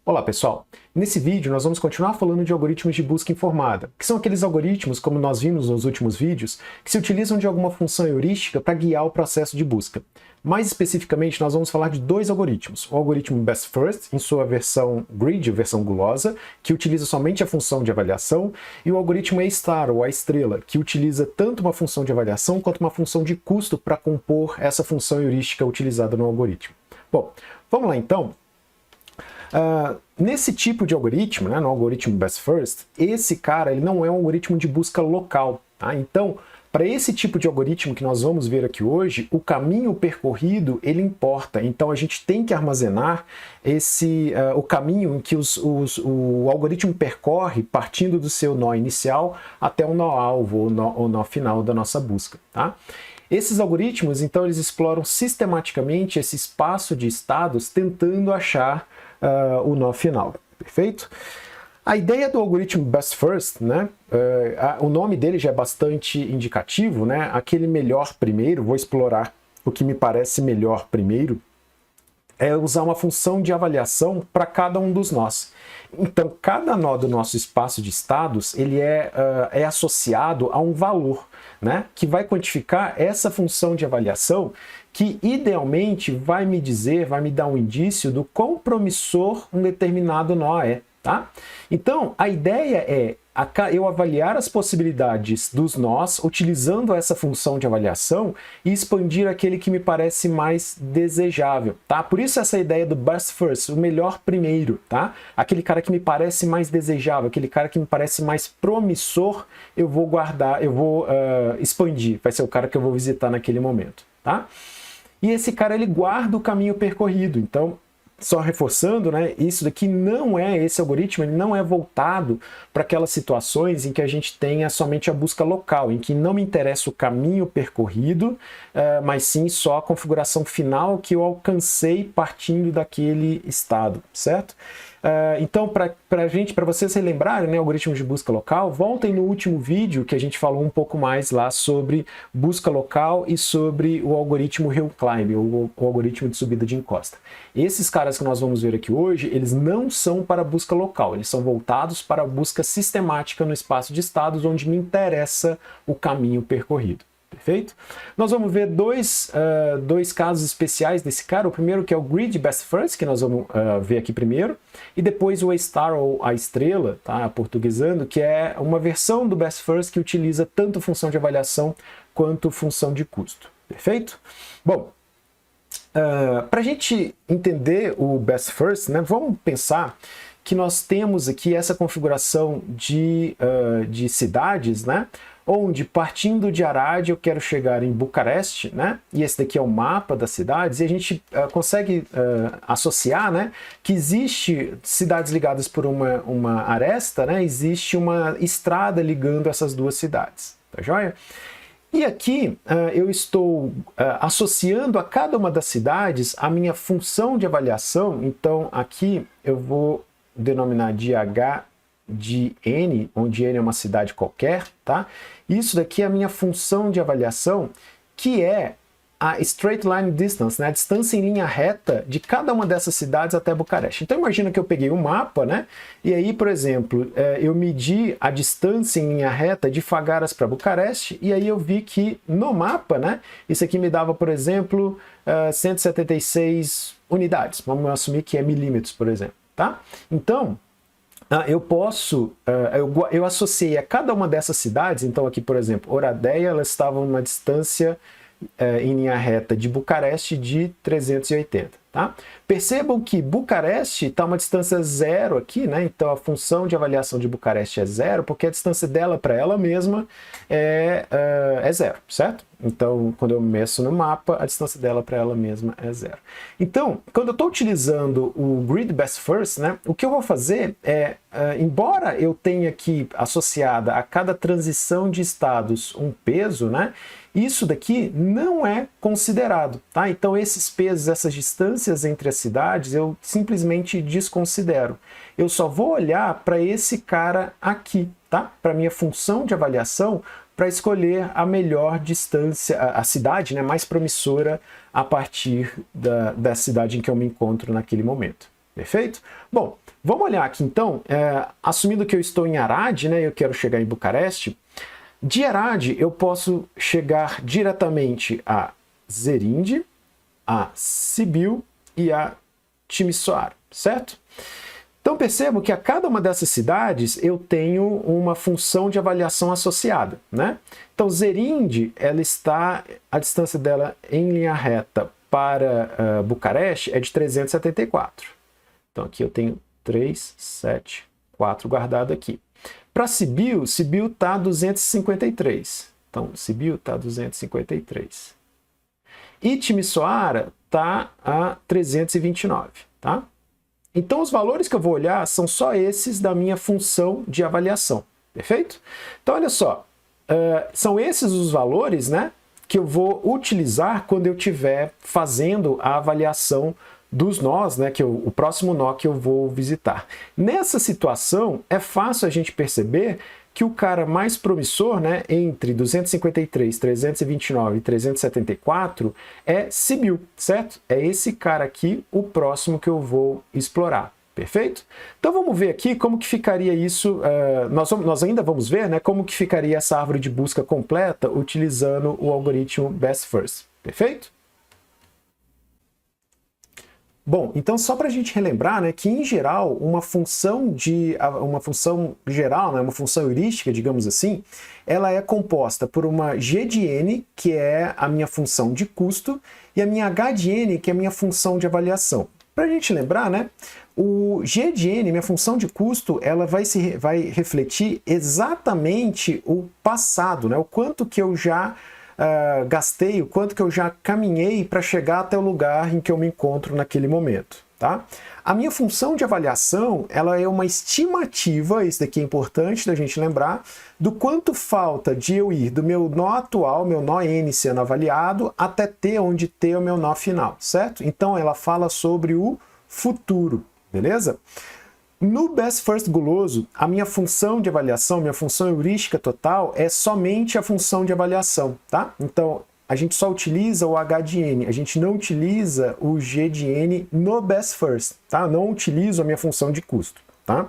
Olá pessoal, nesse vídeo nós vamos continuar falando de algoritmos de busca informada, que são aqueles algoritmos, como nós vimos nos últimos vídeos, que se utilizam de alguma função heurística para guiar o processo de busca. Mais especificamente, nós vamos falar de dois algoritmos, o algoritmo Best First, em sua versão grid, versão gulosa, que utiliza somente a função de avaliação, e o algoritmo A*, ou a estrela, que utiliza tanto uma função de avaliação quanto uma função de custo para compor essa função heurística utilizada no algoritmo. Bom, vamos lá então. Nesse tipo de algoritmo, no algoritmo Best First, esse cara ele não é um algoritmo de busca local. Tá? Então, para esse tipo de algoritmo que nós vamos ver aqui hoje, o caminho percorrido ele importa. Então, a gente tem que armazenar o caminho que o algoritmo percorre partindo do seu nó inicial até o nó-alvo ou nó final da nossa busca. Tá? Esses algoritmos, então, eles exploram sistematicamente esse espaço de estados tentando achar o nó final, perfeito? A ideia do algoritmo Best First, o nome dele já é bastante indicativo, aquele melhor primeiro, vou explorar o que me parece melhor primeiro, é usar uma função de avaliação para cada um dos nós. Então, cada nó do nosso espaço de estados, ele é associado a um valor, que vai quantificar essa função de avaliação, que idealmente vai me dar um indício do quão promissor um determinado nó é. Tá? Então, a ideia é eu avaliar as possibilidades dos nós utilizando essa função de avaliação e expandir aquele que me parece mais desejável. Tá? Por isso essa ideia do best first, o melhor primeiro. Tá? Aquele cara que me parece mais desejável, aquele cara que me parece mais promissor, eu vou guardar, eu vou expandir. Vai ser o cara que eu vou visitar naquele momento. Tá? E esse cara ele guarda o caminho percorrido. Então, só reforçando, isso daqui não é, esse algoritmo ele não é voltado para aquelas situações em que a gente tenha somente a busca local, em que não me interessa o caminho percorrido, mas sim só a configuração final que eu alcancei partindo daquele estado, certo? Então, para vocês relembrarem, algoritmos de busca local, voltem no último vídeo que a gente falou um pouco mais lá sobre busca local e sobre o algoritmo Hill Climb, o algoritmo de subida de encosta. Esses caras que nós vamos ver aqui hoje, eles não são para busca local, eles são voltados para a busca sistemática no espaço de estados onde me interessa o caminho percorrido. Perfeito? Nós vamos ver dois casos especiais desse cara. O primeiro que é o Grid Best First, que nós vamos ver aqui primeiro, e depois o A* ou a estrela, tá? Aportuguesando, que é uma versão do Best First que utiliza tanto função de avaliação quanto função de custo. Perfeito? Bom, para a gente entender o Best First, vamos pensar que nós temos aqui essa configuração de cidades, onde partindo de Arad eu quero chegar em Bucareste, e esse daqui é o mapa das cidades, e a gente consegue associar, que existe cidades ligadas por uma aresta, existe uma estrada ligando essas duas cidades, tá joia? E aqui eu estou associando a cada uma das cidades a minha função de avaliação, então aqui eu vou denominar de H de N, onde N é uma cidade qualquer, tá? Isso daqui é a minha função de avaliação, que é a straight line distance, a distância em linha reta de cada uma dessas cidades até Bucareste. Então imagina que eu peguei um mapa, e aí, por exemplo, eu medi a distância em linha reta de Fagaras para Bucareste, e aí eu vi que no mapa, isso aqui me dava, por exemplo, 176 unidades. Vamos assumir que é milímetros, por exemplo, tá? Então, eu associei a cada uma dessas cidades, então aqui, por exemplo, Oradea, elas estavam numa distância em linha reta de Bucareste de 380. Tá? Percebam que Bucareste está uma distância zero aqui, então a função de avaliação de Bucareste é zero, porque a distância dela para ela mesma é zero, certo? Então, quando eu meço no mapa, a distância dela para ela mesma é zero. Então, quando eu estou utilizando o Grid Best First, o que eu vou fazer é, embora eu tenha aqui associada a cada transição de estados um peso, isso daqui não é considerado, tá? Então esses pesos, essas distâncias entre as cidades, eu simplesmente desconsidero. Eu só vou olhar para esse cara aqui, tá? Para minha função de avaliação, para escolher a melhor distância, a cidade mais promissora a partir da cidade em que eu me encontro naquele momento. Perfeito? Bom, vamos olhar aqui então, assumindo que eu estou em Arad, né, eu quero chegar em Bucareste, de Arad eu posso chegar diretamente a Zerinde, a Sibiu e a Timisoara, certo? Então percebo que a cada uma dessas cidades eu tenho uma função de avaliação associada, né? Então Zerinde, ela está, a distância dela em linha reta para Bucareste é de 374. Então aqui eu tenho 3, 7, 4 guardado aqui. Para Sibiu, Sibiu está 253. Então Sibiu está 253. E Timisoara está a 329, tá? Então os valores que eu vou olhar são só esses da minha função de avaliação, perfeito? Então olha só, são esses os valores, né, que eu vou utilizar quando eu estiver fazendo a avaliação dos nós, né, o próximo nó que eu vou visitar. Nessa situação, é fácil a gente perceber que o cara mais promissor, né, entre 253, 329 e 374 é Sibiu, certo? É esse cara aqui, o próximo que eu vou explorar. Perfeito? Então vamos ver aqui como que ficaria isso, nós ainda vamos ver, né, como que ficaria essa árvore de busca completa utilizando o algoritmo Best First. Perfeito? Bom, então só para a gente relembrar, né, que em geral uma função geral, né, uma função heurística, digamos assim, ela é composta por uma g de n, que é a minha função de custo, e a minha h de n, que é a minha função de avaliação. Para a gente lembrar, né, o g de n, minha função de custo, ela vai refletir exatamente o passado, né, o quanto que eu já gastei, o quanto que eu já caminhei para chegar até o lugar em que eu me encontro naquele momento, tá? A minha função de avaliação, ela é uma estimativa, isso daqui é importante da gente lembrar, do quanto falta de eu ir do meu nó atual, meu nó n sendo avaliado, até t, onde t é o meu nó final, certo? Então ela fala sobre o futuro, beleza? No Best First guloso, a minha função de avaliação, minha função heurística total é somente a função de avaliação, tá? Então, a gente só utiliza o h de n, a gente não utiliza o g de n no Best First, tá? Eu não utilizo a minha função de custo, tá?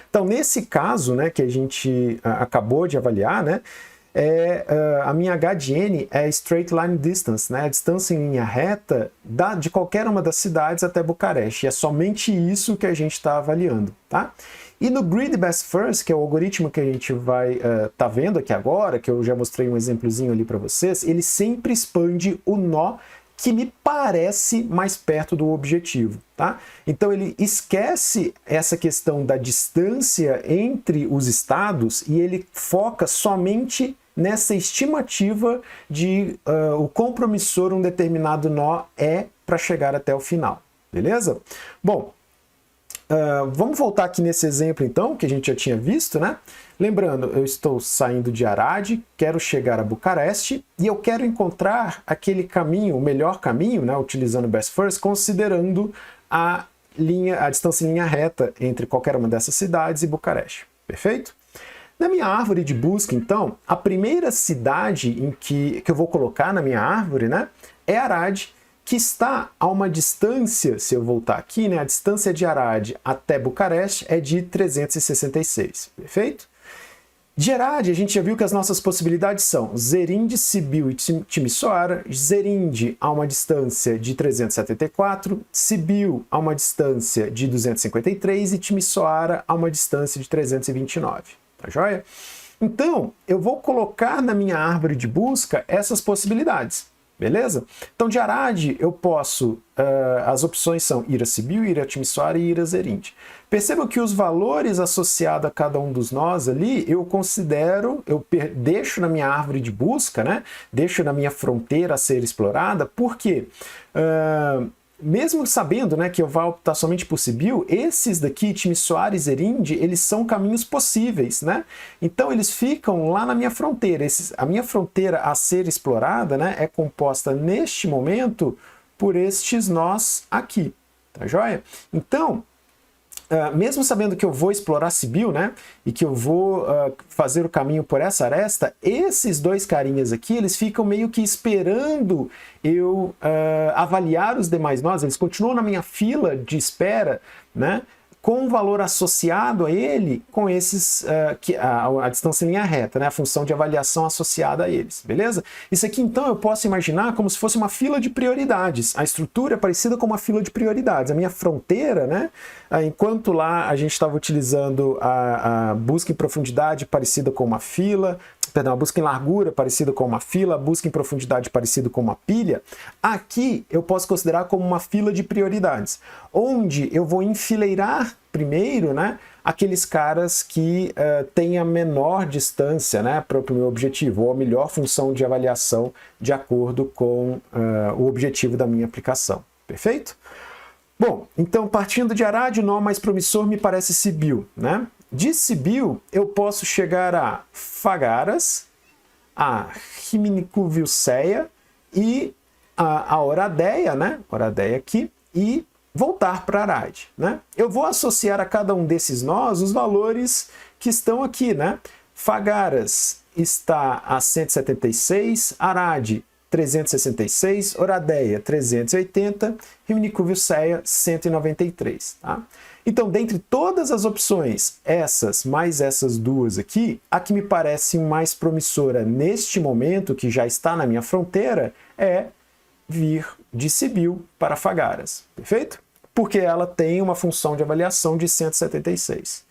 Então, nesse caso, né, que a gente acabou de avaliar, né, a minha h de n é straight line distance, né? A distância em linha reta de qualquer uma das cidades até Bucareste. E é somente isso que a gente está avaliando, tá? E no Grid Best First, que é o algoritmo que a gente vai tá vendo aqui agora, que eu já mostrei um exemplozinho ali para vocês, ele sempre expande o nó que me parece mais perto do objetivo, tá? Então ele esquece essa questão da distância entre os estados e ele foca somente nessa estimativa de o quão promissor um determinado nó é para chegar até o final, beleza? Bom, vamos voltar aqui nesse exemplo então, que a gente já tinha visto, né? Lembrando, eu estou saindo de Arad, quero chegar a Bucareste e eu quero encontrar aquele caminho, o melhor caminho, né, utilizando o Best First, considerando a distância em linha reta entre qualquer uma dessas cidades e Bucareste. Perfeito? Na minha árvore de busca, então, a primeira cidade que eu vou colocar na minha árvore, né, é Arad, que está a uma distância, se eu voltar aqui, né, a distância de Arad até Bucareste é de 366, perfeito? De Arad, a gente já viu que as nossas possibilidades são Zerinde, Sibiu e Timisoara. Zerinde a uma distância de 374, Sibiu a uma distância de 253 e Timisoara a uma distância de 329. Tá joia? Então, eu vou colocar na minha árvore de busca essas possibilidades. Beleza? Então, de Arad, eu posso... as opções são ir a Sibiu, ir a Timisoara e ir a Zerinde. Percebam que os valores associados a cada um dos nós ali, eu considero, eu deixo na minha árvore de busca, né? Deixo na minha fronteira a ser explorada, porque... mesmo sabendo, né, que eu vou optar somente por Sibiu, esses daqui, Timisoara e Zerinde, eles são caminhos possíveis, né? Então eles ficam lá na minha fronteira. A minha fronteira a ser explorada, né, é composta neste momento por estes nós aqui, tá joia? Então, mesmo sabendo que eu vou explorar Sybil, né, e que eu vou fazer o caminho por essa aresta, esses dois carinhas aqui, eles ficam meio que esperando eu avaliar os demais nós, eles continuam na minha fila de espera, né, com um valor associado a ele, com esses, a distância em linha reta, né? A função de avaliação associada a eles, beleza? Isso aqui, então, eu posso imaginar como se fosse uma fila de prioridades. A estrutura é parecida com uma fila de prioridades. A minha fronteira, né? Enquanto lá a gente estava utilizando a busca em profundidade parecida com uma fila, perdão, a busca em largura parecida com uma fila, a busca em profundidade parecida com uma pilha, aqui eu posso considerar como uma fila de prioridades, onde eu vou enfileirar primeiro, né, aqueles caras que têm a menor distância, né, para o meu objetivo, ou a melhor função de avaliação de acordo com o objetivo da minha aplicação. Perfeito? Bom, então partindo de Arad, o nó mais promissor me parece Sybil, né? De Sybil, eu posso chegar a Fagaras, a Rhimnicuvilceia e a Oradeia, né? Oradeia aqui, e voltar para Arad, né? Eu vou associar a cada um desses nós os valores que estão aqui, né? Fagaras está a 176, Arad 366, Oradeia 380, Rhimnicuvilceia 193, tá? Então, dentre todas as opções, essas mais essas duas aqui, a que me parece mais promissora neste momento, que já está na minha fronteira, é vir de Sybil para Fagaras, perfeito? Porque ela tem uma função de avaliação de 176.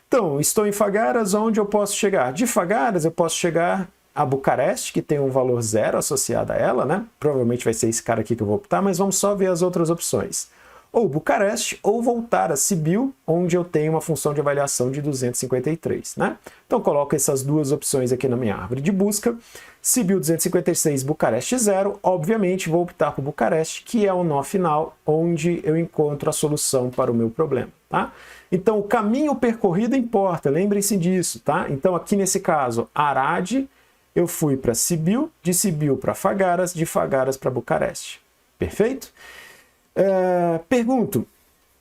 Então, estou em Fagaras, onde eu posso chegar? De Fagaras eu posso chegar a Bucareste, que tem um valor 0 associado a ela, né? Provavelmente vai ser esse cara aqui que eu vou optar, mas vamos só ver as outras opções. Ou Bucareste, ou voltar a Sybil, onde eu tenho uma função de avaliação de 253, né? Então coloco essas duas opções aqui na minha árvore de busca. Sybil 256, Bucareste 0, obviamente vou optar por Bucareste, que é o nó final, onde eu encontro a solução para o meu problema, tá? Então o caminho percorrido importa, lembrem-se disso, tá? Então aqui nesse caso, Arad, eu fui para Sybil, de Sybil para Fagaras, de Fagaras para Bucareste. Perfeito? Pergunto,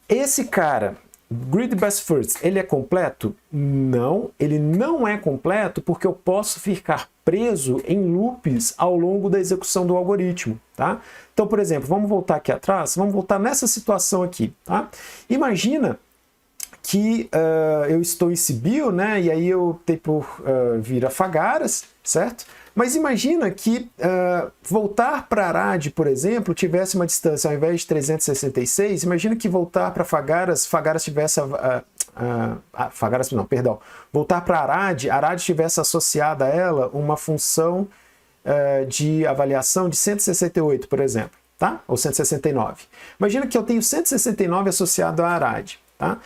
esse cara, Grid Best First, ele é completo? Não, ele não é completo porque eu posso ficar preso em loops ao longo da execução do algoritmo, tá? Então, por exemplo, vamos voltar aqui atrás, vamos voltar nessa situação aqui, tá? Imagina que eu estou em Sybil, né? E aí eu optei por vir a Fagaras, certo? Mas imagina que voltar para Arad, por exemplo, tivesse uma distância, ao invés de 366, imagina que voltar para Fagaras, Fagaras tivesse Fagaras, não, perdão. Voltar para Arad tivesse associada a ela uma função de avaliação de 168, por exemplo, tá? Ou 169. Imagina que eu tenho 169 associado a Arad, tá?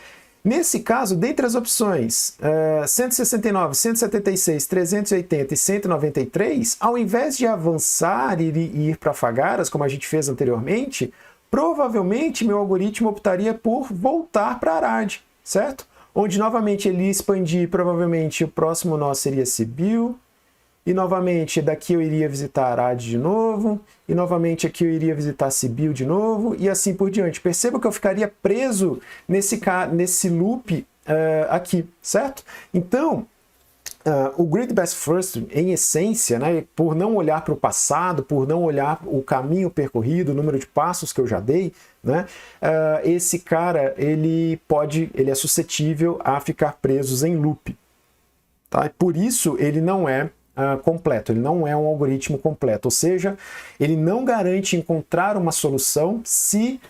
Nesse caso, dentre as opções 169, 176, 380 e 193, ao invés de avançar e ir para Fagaras, como a gente fez anteriormente, provavelmente meu algoritmo optaria por voltar para Arad, certo? Onde novamente ele ia expandir, provavelmente o próximo nó seria Sybil, e novamente daqui eu iria visitar Arad de novo, e novamente aqui eu iria visitar Sybil de novo, e assim por diante. Perceba que eu ficaria preso nesse loop aqui, certo? Então, o Grid Best First, em essência, né, por não olhar para o passado, por não olhar o caminho percorrido, o número de passos que eu já dei, né, esse cara ele é suscetível a ficar preso em loop. Tá? E por isso ele não é completo, ele não é um algoritmo completo, ou seja, ele não garante encontrar uma solução se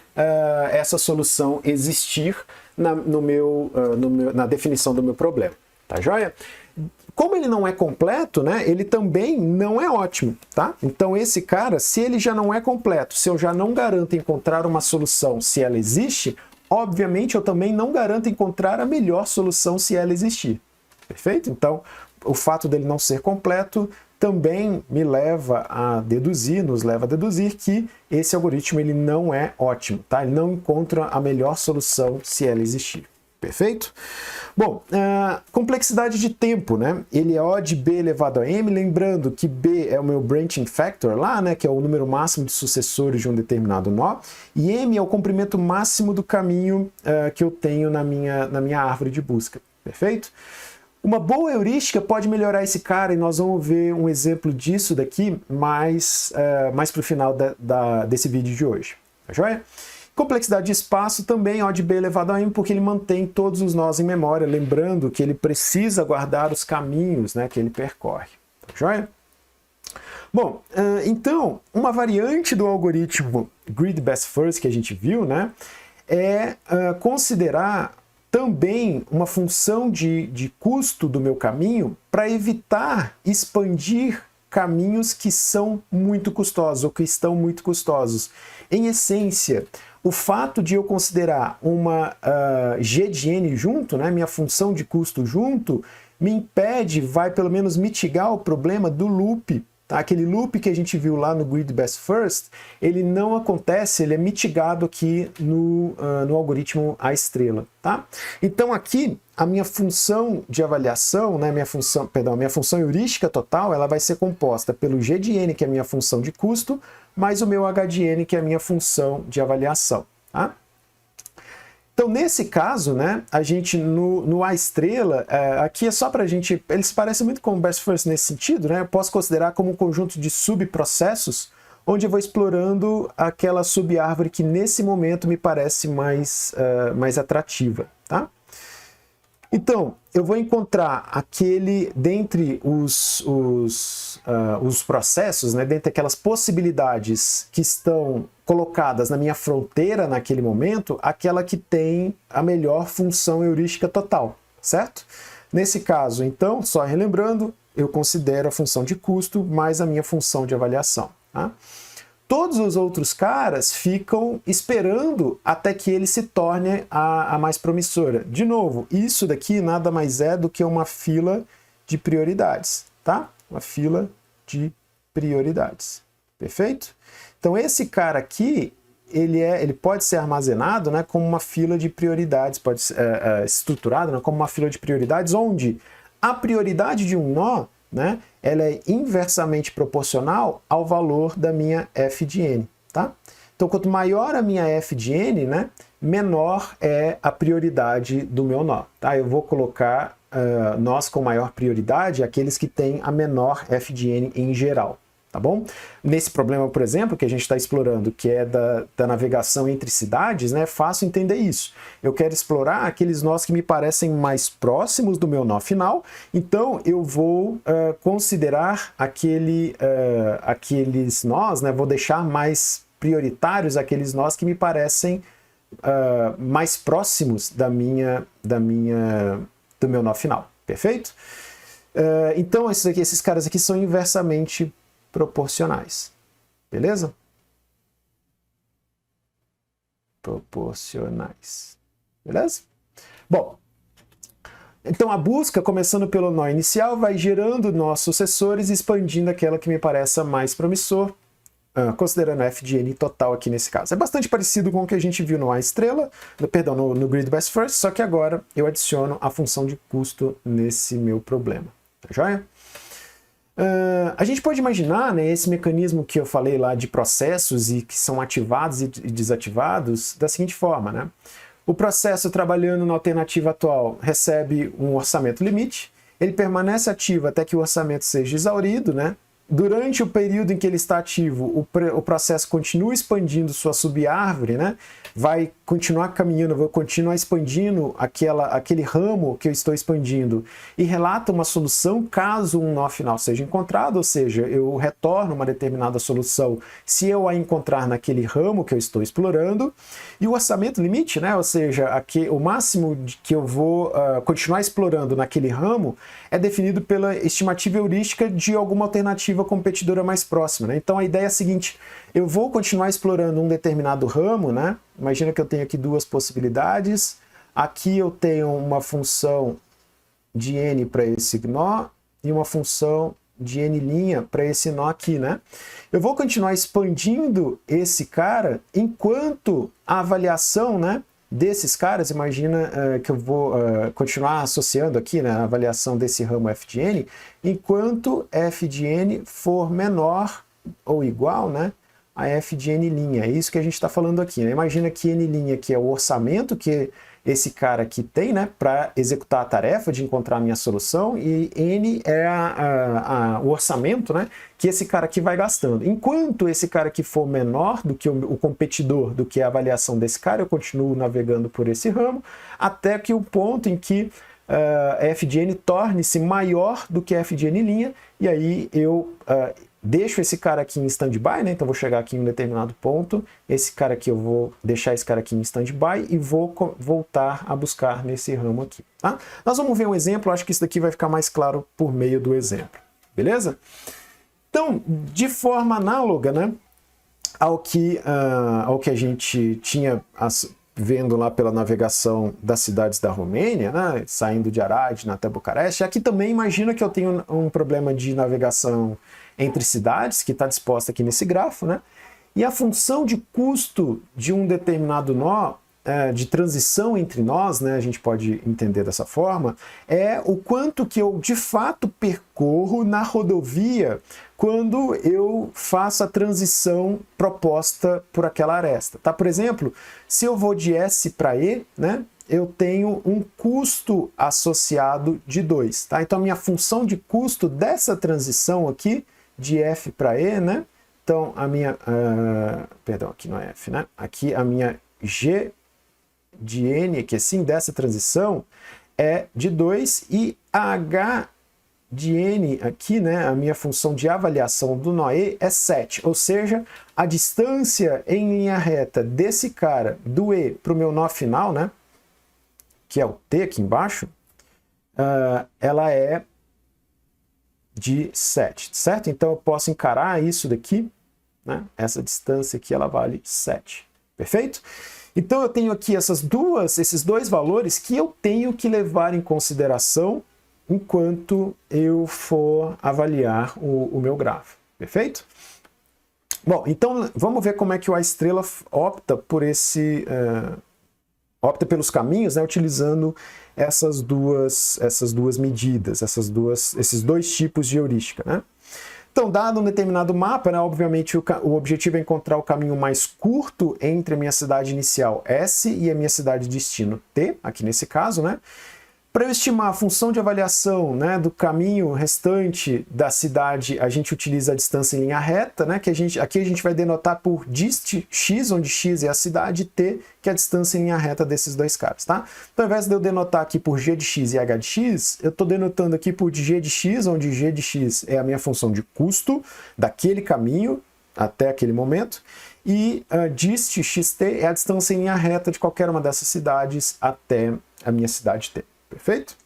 essa solução existir na definição do meu problema, tá joia? Como ele não é completo, né, ele também não é ótimo, tá? Então esse cara, se ele já não é completo, se eu já não garanto encontrar uma solução se ela existe, obviamente eu também não garanto encontrar a melhor solução se ela existir, perfeito? Então, o fato dele não ser completo também nos leva a deduzir que esse algoritmo ele não é ótimo, tá? Ele não encontra a melhor solução se ela existir. Perfeito? Bom, complexidade de tempo, né? Ele é O de B elevado a M, lembrando que B é o meu branching factor lá, né? Que é o número máximo de sucessores de um determinado nó, e M é o comprimento máximo do caminho que eu tenho na minha árvore de busca. Perfeito? Uma boa heurística pode melhorar esse cara, e nós vamos ver um exemplo disso daqui mais para o final desse vídeo de hoje. Tá joia? Complexidade de espaço também O de B elevado a M, porque ele mantém todos os nós em memória, lembrando que ele precisa guardar os caminhos, né, que ele percorre. Tá joia? Bom, então, uma variante do algoritmo Grid Best First que a gente viu, né, é considerar também uma função de custo do meu caminho para evitar expandir caminhos que são muito custosos ou que estão muito custosos. Em essência, o fato de eu considerar uma G de N junto, né, minha função de custo junto, me impede, vai pelo menos mitigar o problema do loop. Tá? Aquele loop que a gente viu lá no Grid Best First, ele não acontece, ele é mitigado aqui no algoritmo A estrela. Tá? Então aqui, a minha função de avaliação, né, minha função heurística total, ela vai ser composta pelo G de N, que é a minha função de custo, mais o meu H de N, que é a minha função de avaliação. Tá? Então, nesse caso, né, a gente, no A estrela, aqui é só para a gente, eles parecem muito com o Best First nesse sentido, né? Eu posso considerar como um conjunto de subprocessos, onde eu vou explorando aquela subárvore que nesse momento me parece mais atrativa, tá? Então, eu vou encontrar aquele, dentre os processos, né, dentre aquelas possibilidades que estão colocadas na minha fronteira naquele momento, aquela que tem a melhor função heurística total, certo? Nesse caso, então, só relembrando, eu considero a função de custo mais a minha função de avaliação, tá? Todos os outros caras ficam esperando até que ele se torne a mais promissora. De novo, isso daqui nada mais é do que uma fila de prioridades, tá? Uma fila de prioridades. Perfeito? Então esse cara aqui, ele pode ser armazenado, né, como uma fila de prioridades, pode ser estruturado, né, como uma fila de prioridades, onde a prioridade de um nó, né, ela é inversamente proporcional ao valor da minha f de n, tá? Então, quanto maior a minha f de n, né, menor é a prioridade do meu nó, tá? Eu vou colocar nós com maior prioridade, aqueles que têm a menor f de n em geral, tá bom? Nesse problema, por exemplo, que a gente está explorando, que é da navegação entre cidades, né, é fácil entender isso. Eu quero explorar aqueles nós que me parecem mais próximos do meu nó final, então eu vou considerar aqueles nós, né, vou deixar mais prioritários aqueles nós que me parecem mais próximos do meu nó final, perfeito? Então esses caras aqui são inversamente proporcionais, beleza? Proporcionais, beleza? Bom, então a busca, começando pelo nó inicial, vai gerando nós sucessores, expandindo aquela que me pareça mais promissor, considerando f de n total aqui nesse caso. É bastante parecido com o que a gente viu no A estrela, no Grid Best First, só que agora eu adiciono a função de custo nesse meu problema, tá joia? A gente pode imaginar, né, esse mecanismo que eu falei lá de processos e que são ativados e desativados da seguinte forma, né? O processo trabalhando na alternativa atual recebe um orçamento limite, ele permanece ativo até que o orçamento seja exaurido, né? Durante o período em que ele está ativo, o processo continua expandindo sua subárvore, né? Vai continuar caminhando, vai continuar expandindo aquele ramo que eu estou expandindo e relata uma solução caso um nó final seja encontrado, ou seja, eu retorno uma determinada solução se eu a encontrar naquele ramo que eu estou explorando. E o orçamento limite, né? Ou seja, o máximo que eu vou continuar explorando naquele ramo é definido pela estimativa heurística de alguma alternativa competidora mais próxima, né? Então a ideia é a seguinte: eu vou continuar explorando um determinado ramo, né? Imagina que eu tenho aqui duas possibilidades. Aqui eu tenho uma função de n para esse nó e uma função de n' para esse nó aqui, né? Eu vou continuar expandindo esse cara enquanto a avaliação, né, desses caras, imagina que eu vou continuar associando aqui, né, a avaliação desse ramo f de n, enquanto f de n for menor ou igual, né, a f de n'. É isso que a gente está falando aqui, né? Imagina que n' que é o orçamento que esse cara aqui tem, né, para executar a tarefa de encontrar a minha solução, e n é o orçamento, né, que esse cara aqui vai gastando. Enquanto esse cara aqui for menor do que o competidor, do que a avaliação desse cara, eu continuo navegando por esse ramo, até que o ponto em que f de n torne-se maior do que f de n', e aí eu deixo esse cara aqui em stand-by, né? Então vou chegar aqui em um determinado ponto, esse cara aqui eu vou deixar esse cara aqui em stand-by e vou voltar a buscar nesse ramo aqui, tá? Nós vamos ver um exemplo, acho que isso daqui vai ficar mais claro por meio do exemplo, beleza? Então, de forma análoga, né, ao que a gente tinha vendo lá pela navegação das cidades da Romênia, né, saindo de Arad até Bucareste, aqui também imagina que eu tenho um problema de navegação entre cidades, que está disposta aqui nesse grafo, né? E a função de custo de um determinado nó, de transição entre nós, né, a gente pode entender dessa forma, é o quanto que eu de fato percorro na rodovia quando eu faço a transição proposta por aquela aresta. Tá? Por exemplo, se eu vou de S para E, né, eu tenho um custo associado de 2. Tá? Então a minha função de custo dessa transição aqui, de F para E, né? Então a minha, perdão, aqui não é F, né? Aqui a minha G de N, que assim, dessa transição, é de 2, e a H de N aqui, né? A minha função de avaliação do nó E é 7, ou seja, a distância em linha reta desse cara, do E para o meu nó final, né? Que é o T aqui embaixo, ela é de 7, certo? Então eu posso encarar isso daqui, né? Essa distância aqui, ela vale 7, perfeito? Então eu tenho aqui esses dois valores que eu tenho que levar em consideração enquanto eu for avaliar o meu grafo, perfeito? Bom, então vamos ver como é que o A estrela opta por opta pelos caminhos, né, utilizando essas duas medidas, esses dois tipos de heurística, né? Então, dado um determinado mapa, né, obviamente o objetivo é encontrar o caminho mais curto entre a minha cidade inicial S e a minha cidade de destino T, aqui nesse caso, né? Para eu estimar a função de avaliação, né, do caminho restante da cidade, a gente utiliza a distância em linha reta, né, que aqui a gente vai denotar por dist x, onde x é a cidade, e t, que é a distância em linha reta desses dois caras, tá? Então, ao invés de eu denotar aqui por g de x e h de x, eu estou denotando aqui por g de x, onde g de x é a minha função de custo daquele caminho até aquele momento, e dist xt é a distância em linha reta de qualquer uma dessas cidades até a minha cidade t. Perfeito?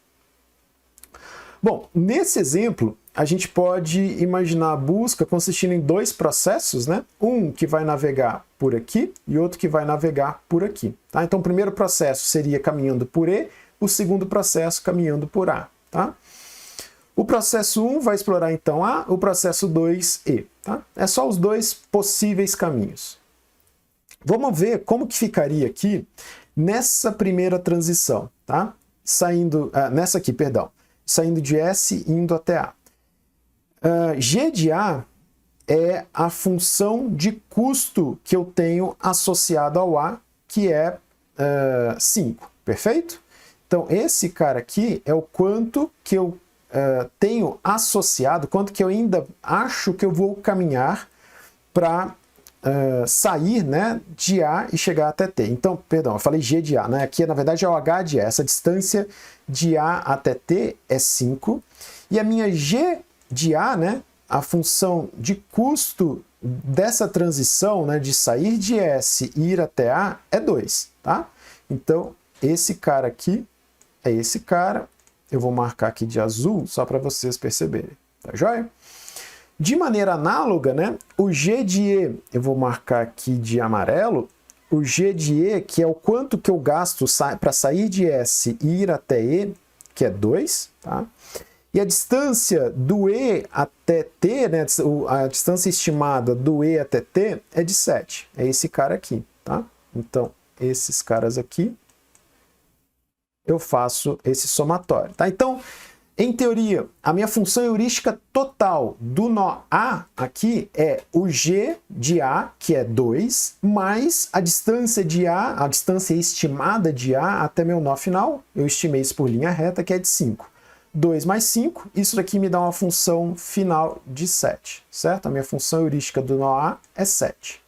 Bom, nesse exemplo, a gente pode imaginar a busca consistindo em dois processos, né? Um que vai navegar por aqui e outro que vai navegar por aqui. Tá? Então, o primeiro processo seria caminhando por E, o segundo processo caminhando por A. Tá? O processo 1 vai explorar, então, A, o processo 2, E. Tá? É só os dois possíveis caminhos. Vamos ver como que ficaria aqui nessa primeira transição, tá? Nessa aqui, perdão, saindo de S e indo até A. G de A é a função de custo que eu tenho associado ao A, que é 5, perfeito? Então, esse cara aqui é o quanto que eu tenho associado, quanto que eu ainda acho que eu vou caminhar para sair, né, de A e chegar até T. Então, perdão, eu falei G de A, né? Aqui na verdade é o H de A. Essa distância de A até T é 5. E a minha G de A, né, a função de custo dessa transição, né, de sair de S e ir até A é 2, tá? Então, esse cara aqui é esse cara. Eu vou marcar aqui de azul só para vocês perceberem, tá joia? De maneira análoga, né, o G de E, eu vou marcar aqui de amarelo, o G de E, que é o quanto que eu gasto para sair de S e ir até E, que é 2, tá? E a distância do E até T, né, a distância estimada do E até T é de 7, é esse cara aqui, tá? Então, esses caras aqui, eu faço esse somatório, tá? Então, em teoria, a minha função heurística total do nó A aqui é o g de A, que é 2, mais a distância de A, a distância estimada de A até meu nó final, eu estimei isso por linha reta, que é de 5. 2 mais 5, isso daqui me dá uma função final de 7, certo? A minha função heurística do nó A é 7.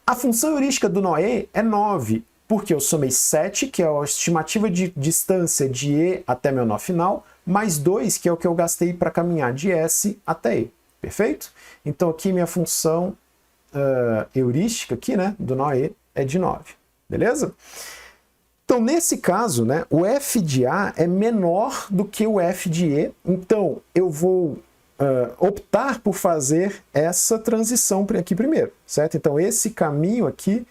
A função heurística do nó E é 9, porque eu somei 7, que é a estimativa de distância de E até meu nó final, mais 2, que é o que eu gastei para caminhar de S até E, perfeito? Então aqui minha função heurística aqui, né, do nó E é de 9, beleza? Então nesse caso, né, o f de A é menor do que o f de E, então eu vou optar por fazer essa transição aqui primeiro, certo? Então esse caminho aqui,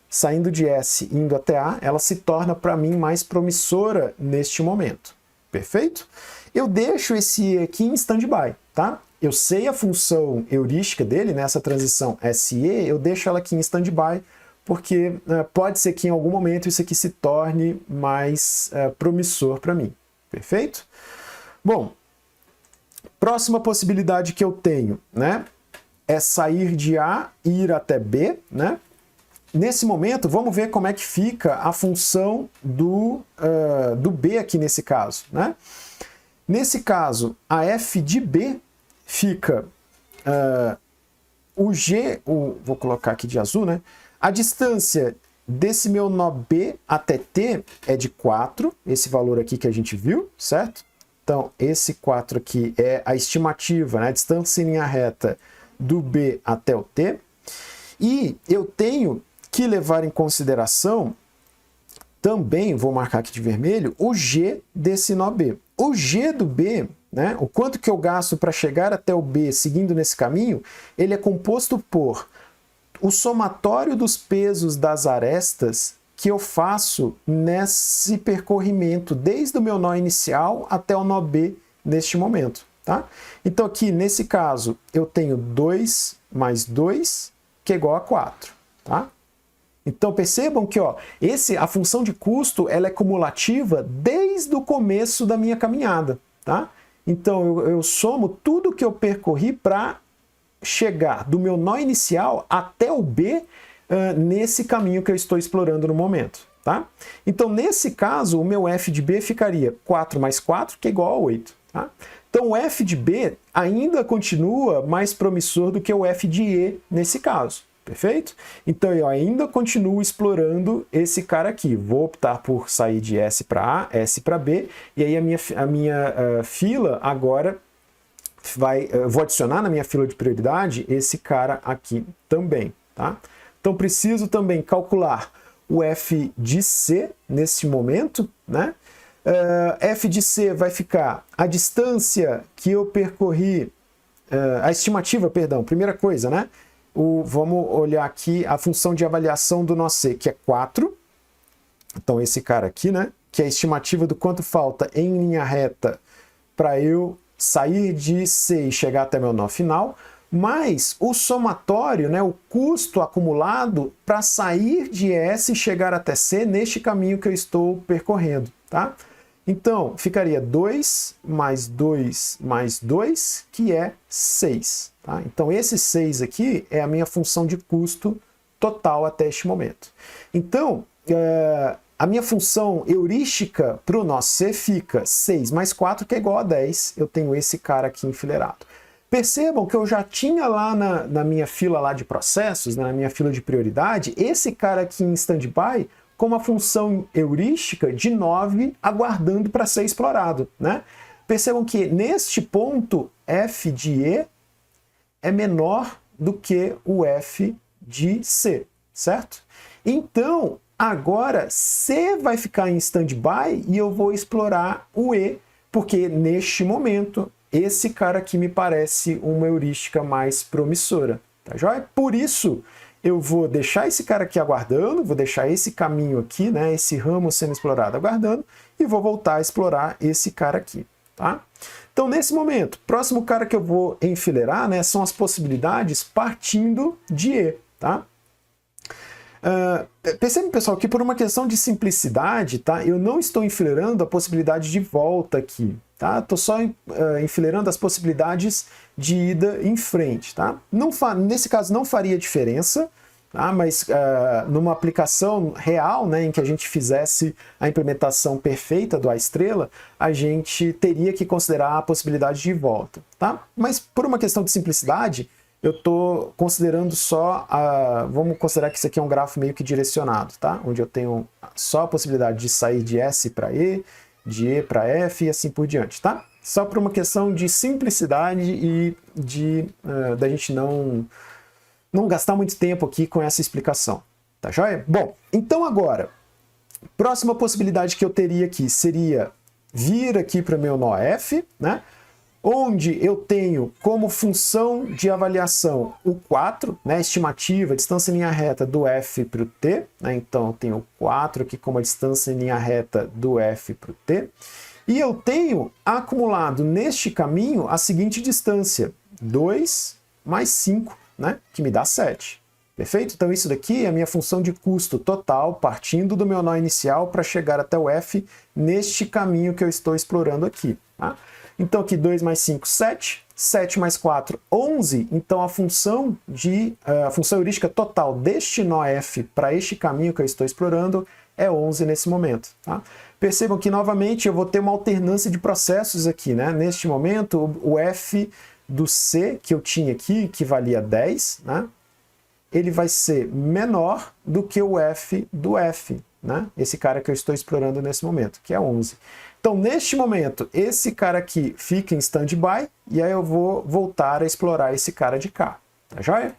saindo de S e indo até A, ela se torna para mim mais promissora neste momento. Perfeito? Eu deixo esse E aqui em stand-by, tá? Eu sei a função heurística dele, nessa transição SE, eu deixo ela aqui em stand-by, porque pode ser que em algum momento isso aqui se torne mais promissor para mim. Perfeito? Bom, próxima possibilidade que eu tenho, né, é sair de A e ir até B, né? Nesse momento, vamos ver como é que fica a função do B aqui nesse caso, né? Nesse caso, a f de B fica o G, vou colocar aqui de azul, né? A distância desse meu nó B até T é de 4, esse valor aqui que a gente viu, certo? Então, esse 4 aqui é a estimativa, né? A distância em linha reta do B até o T. E eu tenho que levar em consideração também, vou marcar aqui de vermelho, o G desse nó B. O G do B, né, o quanto que eu gasto para chegar até o B seguindo nesse caminho, ele é composto por o somatório dos pesos das arestas que eu faço nesse percorrimento, desde o meu nó inicial até o nó B neste momento, tá? Então aqui, nesse caso, eu tenho 2 mais 2, que é igual a 4, tá? Então percebam que a função de custo ela é cumulativa desde o começo da minha caminhada, tá? Então eu somo tudo que eu percorri para chegar do meu nó inicial até o B nesse caminho que eu estou explorando no momento, tá? Então nesse caso o meu f de B ficaria 4 mais 4, que é igual a 8, tá? Então o f de B ainda continua mais promissor do que o f de E nesse caso. Perfeito? Então eu ainda continuo explorando esse cara aqui. Vou optar por sair de S para A, S para B, e aí a minha fila agora vou adicionar na minha fila de prioridade esse cara aqui também, tá? Então preciso também calcular o F de C nesse momento, né? F de C vai ficar a distância que eu percorri, a estimativa, perdão, primeira coisa, né? Vamos olhar aqui a função de avaliação do nó C, que é 4. Então, esse cara aqui, né? Que é a estimativa do quanto falta em linha reta para eu sair de C e chegar até meu nó final, mais o somatório, né? O custo acumulado para sair de S e chegar até C neste caminho que eu estou percorrendo, tá? Então, ficaria 2 mais 2 mais 2, que é 6. Tá? Então, esse 6 aqui é a minha função de custo total até este momento. Então, a minha função heurística para o nó C fica 6 mais 4, que é igual a 10. Eu tenho esse cara aqui enfileirado. Percebam que eu já tinha lá na minha fila lá de processos, na minha fila de prioridade, esse cara aqui em standby com uma função heurística de 9 aguardando para ser explorado, né? Percebam que neste ponto f de E é menor do que o f de C, certo? Então, agora C vai ficar em standby e eu vou explorar o E, porque neste momento esse cara aqui me parece uma heurística mais promissora, tá joia? Por isso, eu vou deixar esse cara aqui aguardando, vou deixar esse caminho aqui, né, esse ramo sendo explorado aguardando, e vou voltar a explorar esse cara aqui, tá? Então, nesse momento, próximo cara que eu vou enfileirar, né, são as possibilidades partindo de E, tá? Percebe, pessoal, que por uma questão de simplicidade, tá? Eu não estou enfileirando a possibilidade de volta aqui, tá? Estou só enfileirando as possibilidades de ida em frente, tá? Nesse caso não faria diferença, tá? Mas numa aplicação real, né, em que a gente fizesse a implementação perfeita do A estrela, a gente teria que considerar a possibilidade de volta, tá? Mas por uma questão de simplicidade, eu estou considerando só vamos considerar que isso aqui é um grafo meio que direcionado, tá? Onde eu tenho só a possibilidade de sair de S para E, de E para F e assim por diante, tá? Só por uma questão de simplicidade e da gente não gastar muito tempo aqui com essa explicação, tá joia? Bom, então agora, próxima possibilidade que eu teria aqui seria vir aqui para o meu nó F, né? Onde eu tenho como função de avaliação o 4, né, estimativa, distância em linha reta do F para o T, né, então eu tenho o 4 aqui como a distância em linha reta do F para o T, e eu tenho acumulado neste caminho a seguinte distância, 2 mais 5, né, que me dá 7. Perfeito? Então isso daqui é a minha função de custo total, partindo do meu nó inicial para chegar até o F neste caminho que eu estou explorando aqui, tá? Então aqui 2 mais 5, 7. 7 mais 4, 11. Então a função heurística total deste nó F para este caminho que eu estou explorando é 11 nesse momento. Tá? Percebam que novamente eu vou ter uma alternância de processos aqui, né? Neste momento o F do C que eu tinha aqui, que valia 10, né? Ele vai ser menor do que o F do F, né? Esse cara que eu estou explorando nesse momento, que é 11. Então, neste momento, esse cara aqui fica em stand-by e aí eu vou voltar a explorar esse cara de cá, tá joia?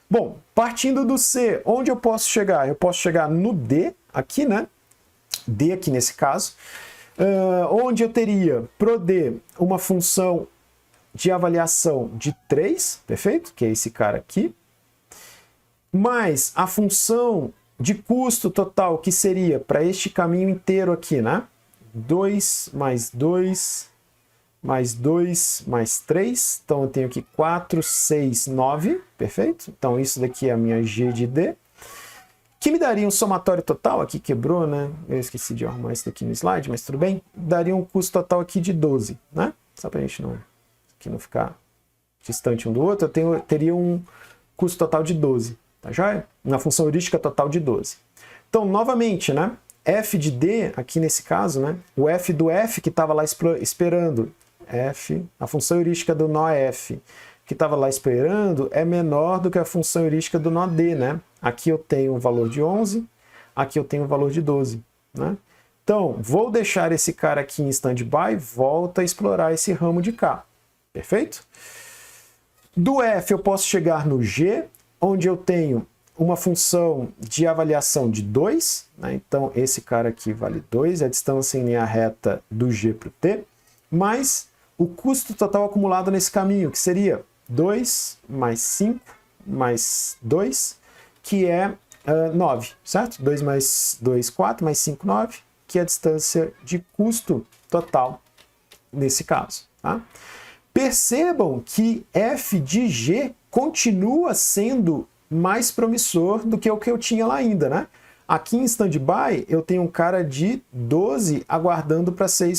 Bom, partindo do C, onde eu posso chegar? Eu posso chegar no D, aqui, né? D aqui nesse caso, onde eu teria pro D uma função de avaliação de 3, perfeito? Que é esse cara aqui, mais a função de custo total, que seria para este caminho inteiro aqui, né? 2 mais 2, mais 2, mais 3. Então eu tenho aqui 4, 6, 9, perfeito? Então isso daqui é a minha G de D, que me daria um somatório total, aqui quebrou, né? Eu esqueci de arrumar isso daqui no slide, mas tudo bem. Daria um custo total aqui de 12, né? Só para a gente não ficar distante um do outro, eu teria um custo total de 12. Tá joia? Uma função heurística total de 12. Então, novamente, né? F de D, aqui nesse caso, né? O F do F que estava lá esperando, F, a função heurística do nó F que estava lá esperando é menor do que a função heurística do nó D, né? Aqui eu tenho um valor de 11, aqui eu tenho um valor de 12, né? Então, vou deixar esse cara aqui em stand-by, volta a explorar esse ramo de cá. Perfeito? Do F eu posso chegar no G, onde eu tenho uma função de avaliação de 2, né? Então esse cara aqui vale 2, é a distância em linha reta do G para o T, mais o custo total acumulado nesse caminho, que seria 2 mais 5 mais 2, que é 9, certo? 2 mais 2, 4, mais 5, 9, que é a distância de custo total nesse caso. Tá? Percebam que F de G continua sendo mais promissor do que o que eu tinha lá ainda, né? Aqui em stand-by eu tenho um cara de 12 aguardando para ser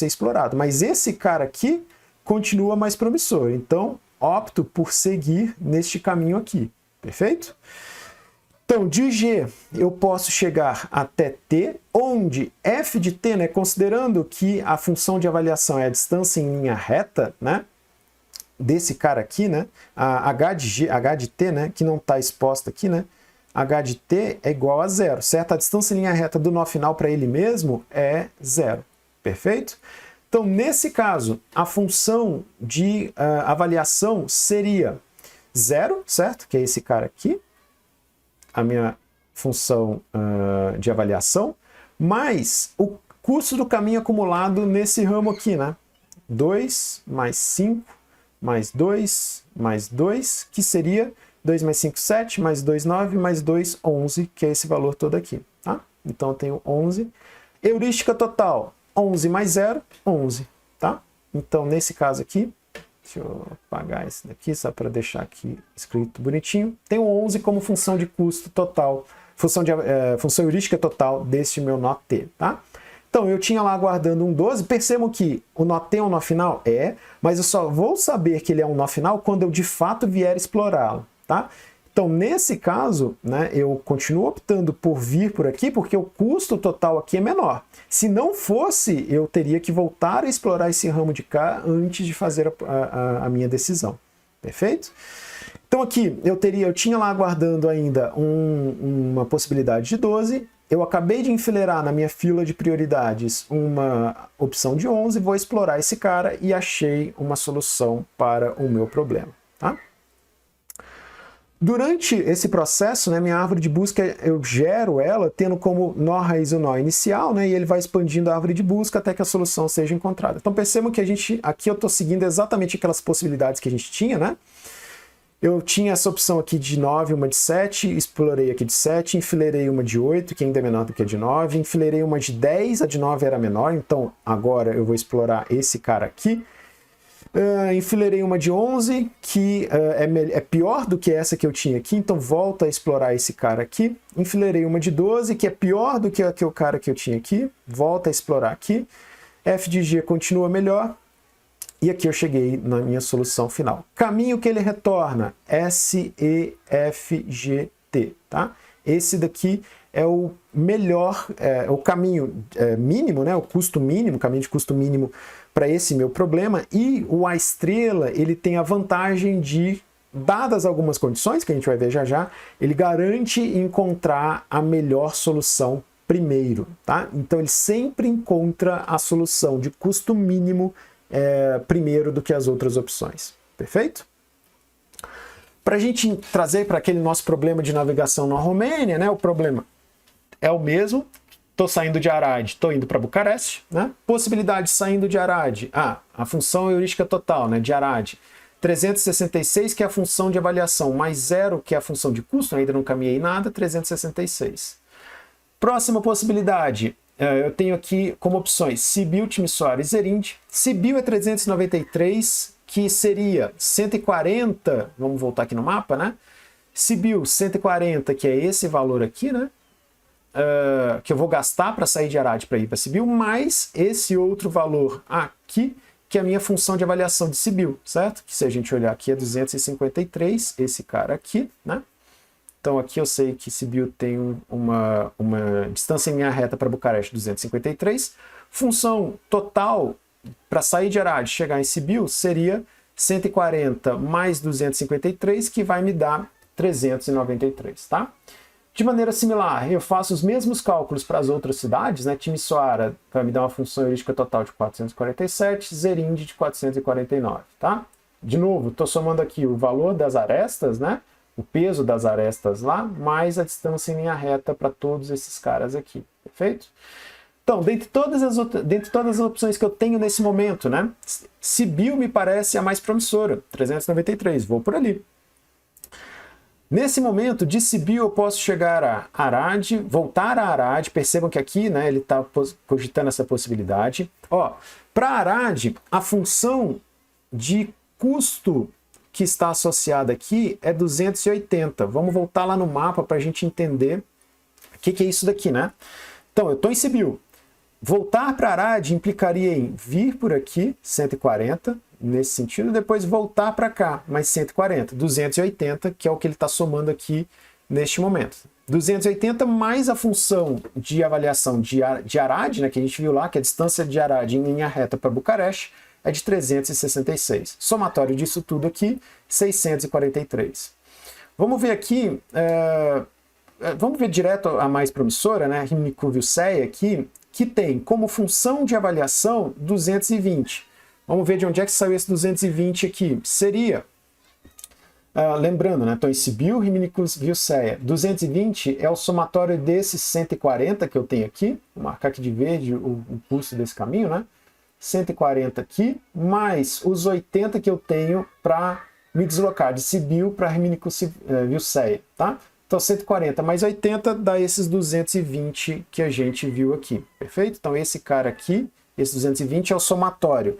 explorado, mas esse cara aqui continua mais promissor, então opto por seguir neste caminho aqui, perfeito? Então, de G eu posso chegar até T, onde F de T, né, considerando que a função de avaliação é a distância em linha reta, né, desse cara aqui, né, a H de T, né, que não está exposta aqui, né, H de T é igual a 0, certo? A distância em linha reta do nó final para ele mesmo é 0, perfeito? Então, nesse caso, a função de avaliação seria 0, certo? Que é esse cara aqui, a minha função de avaliação, mais o custo do caminho acumulado nesse ramo aqui, né? 2 mais 5 mais 2 mais 2, que seria 2 mais 5, 7, mais 2, 9, mais 2, 11, que é esse valor todo aqui, tá? Então eu tenho 11. Heurística total, 11 mais 0, 11, tá? Então nesse caso aqui, deixa eu apagar esse daqui só para deixar aqui escrito bonitinho, tenho 11 como função de custo total função heurística total desse meu nó t, tá? Então, eu tinha lá guardando um 12, percebam que o nó t é um nó final? É, mas eu só vou saber que ele é um nó final quando eu de fato vier explorá-lo, tá? Então, nesse caso, né, eu continuo optando por vir por aqui porque o custo total aqui é menor. Se não fosse, eu teria que voltar a explorar esse ramo de cá antes de fazer a minha decisão. Perfeito? Então aqui, eu tinha lá aguardando ainda uma possibilidade de 12, eu acabei de enfileirar na minha fila de prioridades uma opção de 11, vou explorar esse cara e achei uma solução para o meu problema, tá? Durante esse processo, né, minha árvore de busca, eu gero ela tendo como nó raiz o nó inicial, né, e ele vai expandindo a árvore de busca até que a solução seja encontrada. Então percebam que aqui eu estou seguindo exatamente aquelas possibilidades que a gente tinha, né? Eu tinha essa opção aqui de 9, uma de 7, explorei aqui de 7, enfileirei uma de 8, que ainda é menor do que a de 9, enfileirei uma de 10, a de 9 era menor, então agora eu vou explorar esse cara aqui. Enfileirei uma de 11, que é pior do que essa que eu tinha aqui, então volto a explorar esse cara aqui. Enfileirei uma de 12, que é pior do que o cara que eu tinha aqui, volto a explorar aqui. F de G continua melhor, e aqui eu cheguei na minha solução final. Caminho que ele retorna, S, E, F, G, T, tá? Esse daqui é o melhor, o caminho mínimo, né? O custo mínimo, caminho de custo mínimo para esse meu problema, e o A estrela, ele tem a vantagem de, dadas algumas condições, que a gente vai ver já já, ele garante encontrar a melhor solução primeiro, tá? Então ele sempre encontra a solução de custo mínimo primeiro do que as outras opções. Perfeito? Para a gente trazer para aquele nosso problema de navegação na Romênia, né? O problema é o mesmo. Estou saindo de Arad, estou indo para Bucareste, né? Possibilidade saindo de Arad. A função heurística total, né, de Arad. 366, que é a função de avaliação, mais 0, que é a função de custo, ainda não caminhei nada, 366. Próxima possibilidade, eu tenho aqui como opções Sibiu, Timisoara e Zerinde. Sibiu é 393, que seria 140, vamos voltar aqui no mapa, né? Sibiu, 140, que é esse valor aqui, né? Que eu vou gastar para sair de Arad para ir para Sibiu, mais esse outro valor aqui, que é a minha função de avaliação de Sibiu, certo? Que se a gente olhar aqui é 253, esse cara aqui, né? Então aqui eu sei que Sibiu tem uma distância em linha reta para Bucareste, 253. Função total para sair de Arad e chegar em Sibiu seria 140 mais 253, que vai me dar 393, tá? De maneira similar, eu faço os mesmos cálculos para as outras cidades, né? Timisoara vai me dar uma função heurística total de 447, Zerinde de 449, tá? De novo, estou somando aqui o valor das arestas, né? O peso das arestas lá, mais a distância em linha reta para todos esses caras aqui, perfeito? Então, dentre todas as opções que eu tenho nesse momento, né? Sibiu me parece a mais promissora, 393, vou por ali. Nesse momento, de Sibiu eu posso chegar a Arad, voltar a Arad, percebam que aqui, né, ele está cogitando essa possibilidade. Para Arad, a função de custo que está associada aqui é 280. Vamos voltar lá no mapa para a gente entender o que é isso daqui, né? Então, eu estou em Sibiu. Voltar para Arad implicaria em vir por aqui, 140, nesse sentido, depois voltar para cá, mais 140, 280, que é o que ele está somando aqui neste momento. 280 mais a função de avaliação de Arad, né, que a gente viu lá, que a distância de Arad em linha reta para Bucareste é de 366. Somatório disso tudo aqui, 643. Vamos ver aqui, vamos ver direto a mais promissora, né, Rimnicu-Vilseia aqui, que tem como função de avaliação 220. Vamos ver de onde é que saiu esse 220 aqui. Seria, lembrando, né, estou em Sibiu, Rimnicu-Vilseia. 220 é o somatório desses 140 que eu tenho aqui. Vou marcar aqui de verde o custo desse caminho, né? 140 aqui, mais os 80 que eu tenho para me deslocar de Sibiu para Rimnicu-Vilseia, tá? Então, 140 mais 80 dá esses 220 que a gente viu aqui, perfeito? Então, esse cara aqui, esse 220 é o somatório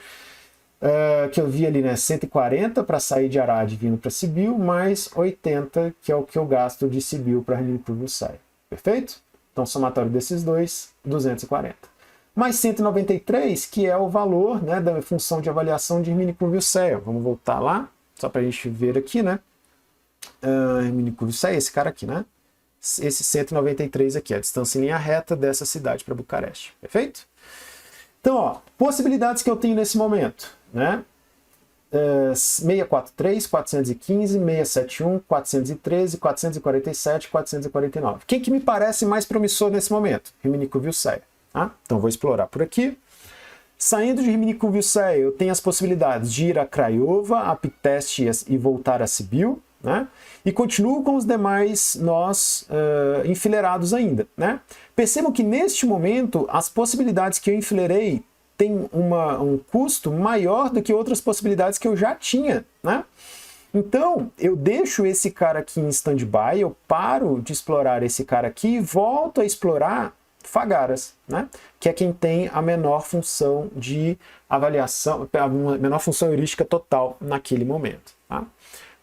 que eu vi ali, né? 140 para sair de Arad vindo para Sibiu, mais 80, que é o que eu gasto de Sibiu para Rimnicu-Vilseia, perfeito? Então, somatório desses dois, 240. Mais 193, que é o valor, né, da função de avaliação de Rimini-Kurzweil. Vamos voltar lá, só para a gente ver aqui, né? Rimini-Kurzweil, esse cara aqui, né? Esse 193 aqui, a distância em linha reta dessa cidade para Bucareste, perfeito? Então, ó, possibilidades que eu tenho nesse momento, né? 643, 415, 671, 413, 447, 449. Quem que me parece mais promissor nesse momento? Rimini-Kurzweil. Tá? Então vou explorar por aqui. Saindo de Rimini-Kurzweil, eu tenho as possibilidades de ir a Craiova, a Ptest e voltar a Sibiu, né? E continuo com os demais nós enfileirados ainda, né? Percebam que neste momento as possibilidades que eu enfileirei têm um custo maior do que outras possibilidades que eu já tinha, né? Então, eu deixo esse cara aqui em stand-by, eu paro de explorar esse cara aqui e volto a explorar Fagaras, né? Que é quem tem a menor função de avaliação, a menor função heurística total naquele momento, tá?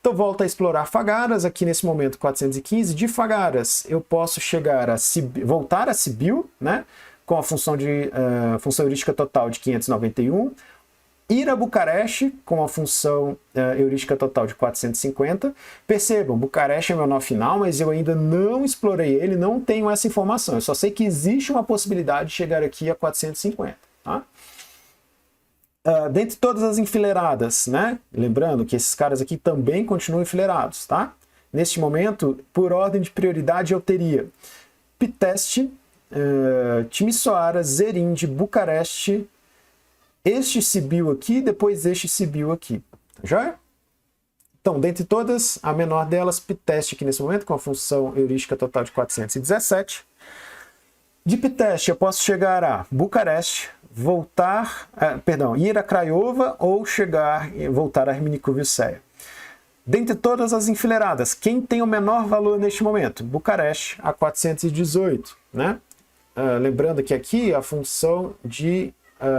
Então, volto a explorar Fagaras, aqui nesse momento 415. De Fagaras, eu posso chegar a voltar a Sibiu, né? Com a função heurística total de 591, ir a Bucareste com a função heurística total de 450. Percebam, Bucareste é meu nó final, mas eu ainda não explorei ele, não tenho essa informação. Eu só sei que existe uma possibilidade de chegar aqui a 450. Tá? Dentre todas as enfileiradas, né? Lembrando que esses caras aqui também continuam enfileirados. Tá? Neste momento, por ordem de prioridade, eu teria Ptest, Timisoara, Zerinde, Bucareste, este Sibiu aqui, depois este Sibiu aqui. Já? Então, dentre todas, a menor delas, Ptest aqui nesse momento, com a função heurística total de 417. De Ptest eu posso chegar a Bucareste, ir a Craiova ou voltar a Rimini-Kurzweil. Dentre todas as enfileiradas, quem tem o menor valor neste momento? Bucareste, a 418, né? Lembrando que aqui a função de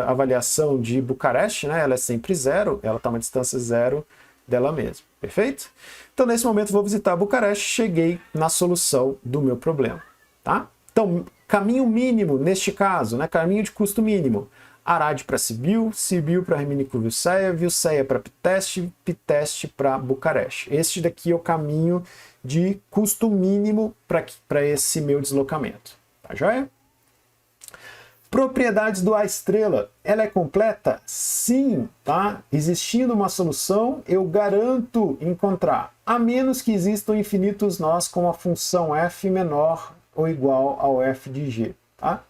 avaliação de Bucareste, né, ela é sempre zero, ela está uma distância zero dela mesma, perfeito? Então, nesse momento, vou visitar Bucareste, cheguei na solução do meu problema, tá? Então, caminho mínimo, neste caso, né, caminho de custo mínimo, Arad para Sibiu, Sibiu para Rimini-Kurzweil, Vilseia para Ptest, Ptest para Bucareste. Este daqui é o caminho de custo mínimo para esse meu deslocamento, tá joia? Propriedades do A estrela, ela é completa? Sim, tá? Existindo uma solução, eu garanto encontrar, a menos que existam infinitos nós com a função f menor ou igual ao f de g, tá?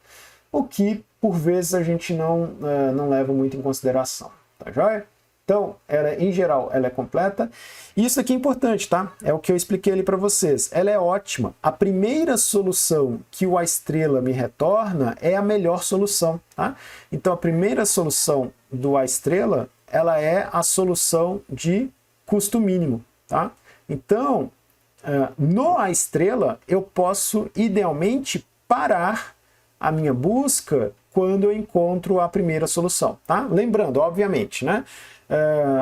O que, por vezes, a gente não leva muito em consideração, tá joia? Então, em geral, ela é completa. Isso aqui é importante, tá? É o que eu expliquei ali para vocês. Ela é ótima. A primeira solução que o A estrela me retorna é a melhor solução, tá? Então, a primeira solução do A estrela, ela é a solução de custo mínimo, tá? Então, no A estrela, eu posso, idealmente, parar a minha busca quando eu encontro a primeira solução, tá? Lembrando, obviamente, né?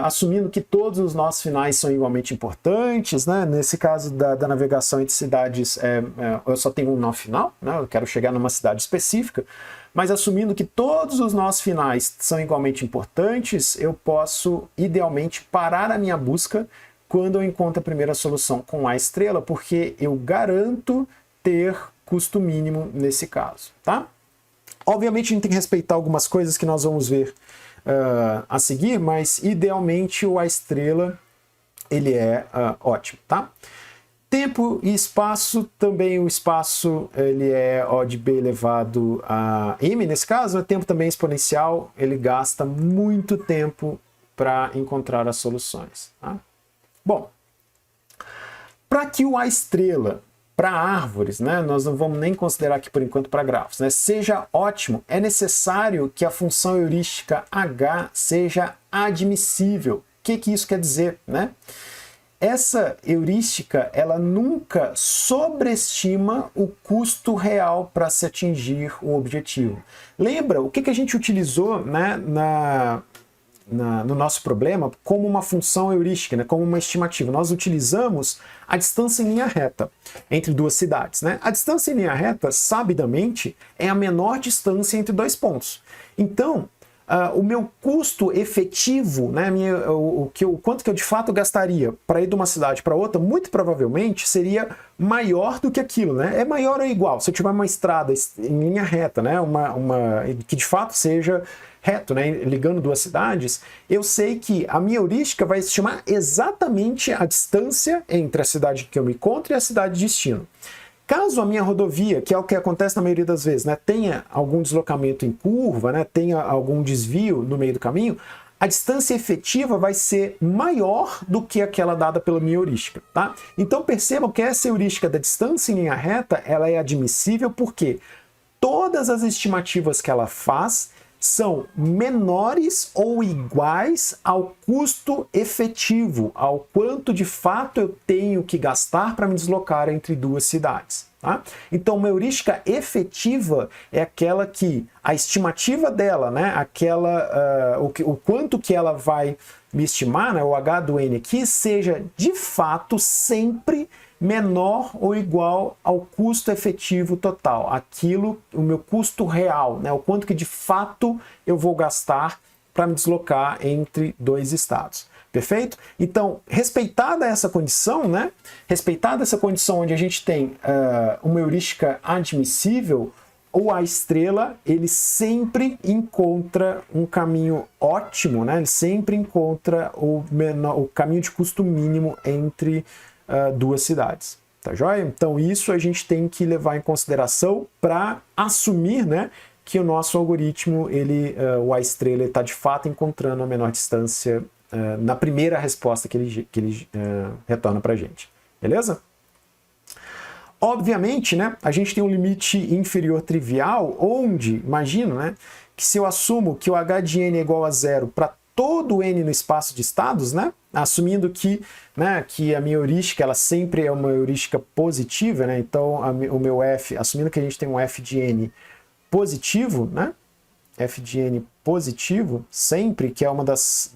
Assumindo que todos os nossos finais são igualmente importantes, né? Nesse caso da navegação entre cidades, eu só tenho um nó final, né? Eu quero chegar numa cidade específica, mas assumindo que todos os nossos finais são igualmente importantes, eu posso, idealmente, parar a minha busca quando eu encontro a primeira solução com A estrela, porque eu garanto ter custo mínimo nesse caso, tá? Obviamente a gente tem que respeitar algumas coisas que nós vamos ver a seguir, mas idealmente o A estrela ele é ótimo, tá? Tempo e espaço, também o espaço ele é O de B elevado a M, nesse caso, né? Tempo também exponencial, ele gasta muito tempo para encontrar as soluções, tá? Bom, para que o A estrela para árvores, né, nós não vamos nem considerar aqui por enquanto para grafos, né, seja ótimo, é necessário que a função heurística H seja admissível. O que isso quer dizer, né? Essa heurística, ela nunca sobreestima o custo real para se atingir o objetivo. Lembra o que a gente utilizou, né, no nosso problema como uma função heurística, né, como uma estimativa. Nós utilizamos a distância em linha reta entre duas cidades. Né? A distância em linha reta, sabidamente, é a menor distância entre dois pontos. Então, o meu custo efetivo, né, o quanto que eu de fato gastaria para ir de uma cidade para outra, muito provavelmente seria maior do que aquilo. Né? É maior ou igual. Se eu tiver uma estrada em linha reta, né, que de fato seja reto, né, ligando duas cidades, eu sei que a minha heurística vai estimar exatamente a distância entre a cidade que eu me encontro e a cidade de destino. Caso a minha rodovia, que é o que acontece na maioria das vezes, né, tenha algum deslocamento em curva, né, tenha algum desvio no meio do caminho, a distância efetiva vai ser maior do que aquela dada pela minha heurística. Tá? Então percebam que essa heurística da distância em linha reta ela é admissível porque todas as estimativas que ela faz são menores ou iguais ao custo efetivo, ao quanto de fato eu tenho que gastar para me deslocar entre duas cidades. Tá? Então, uma heurística efetiva é aquela que a estimativa dela, né, o quanto que ela vai me estimar, né, o H do N aqui, seja de fato sempre menor ou igual ao custo efetivo total, o meu custo real, né, o quanto que de fato eu vou gastar para me deslocar entre dois estados. Perfeito? Então, respeitada essa condição, né, respeitada essa condição onde a gente tem uma heurística admissível, o A estrela, ele sempre encontra um caminho ótimo, né, ele sempre encontra o caminho de custo mínimo entre duas cidades, tá joia? Então isso a gente tem que levar em consideração para assumir, né, que o nosso algoritmo, o A estrela, está de fato encontrando a menor distância na primeira resposta que ele retorna para a gente, beleza? Obviamente, né, a gente tem um limite inferior trivial, onde, imagino, né, que se eu assumo que o H de n é igual a zero para todo n no espaço de estados, né, assumindo que a minha heurística ela sempre é uma heurística positiva, né, então o meu f, assumindo que a gente tem um f de n positivo, né, f de n positivo, sempre, que é uma das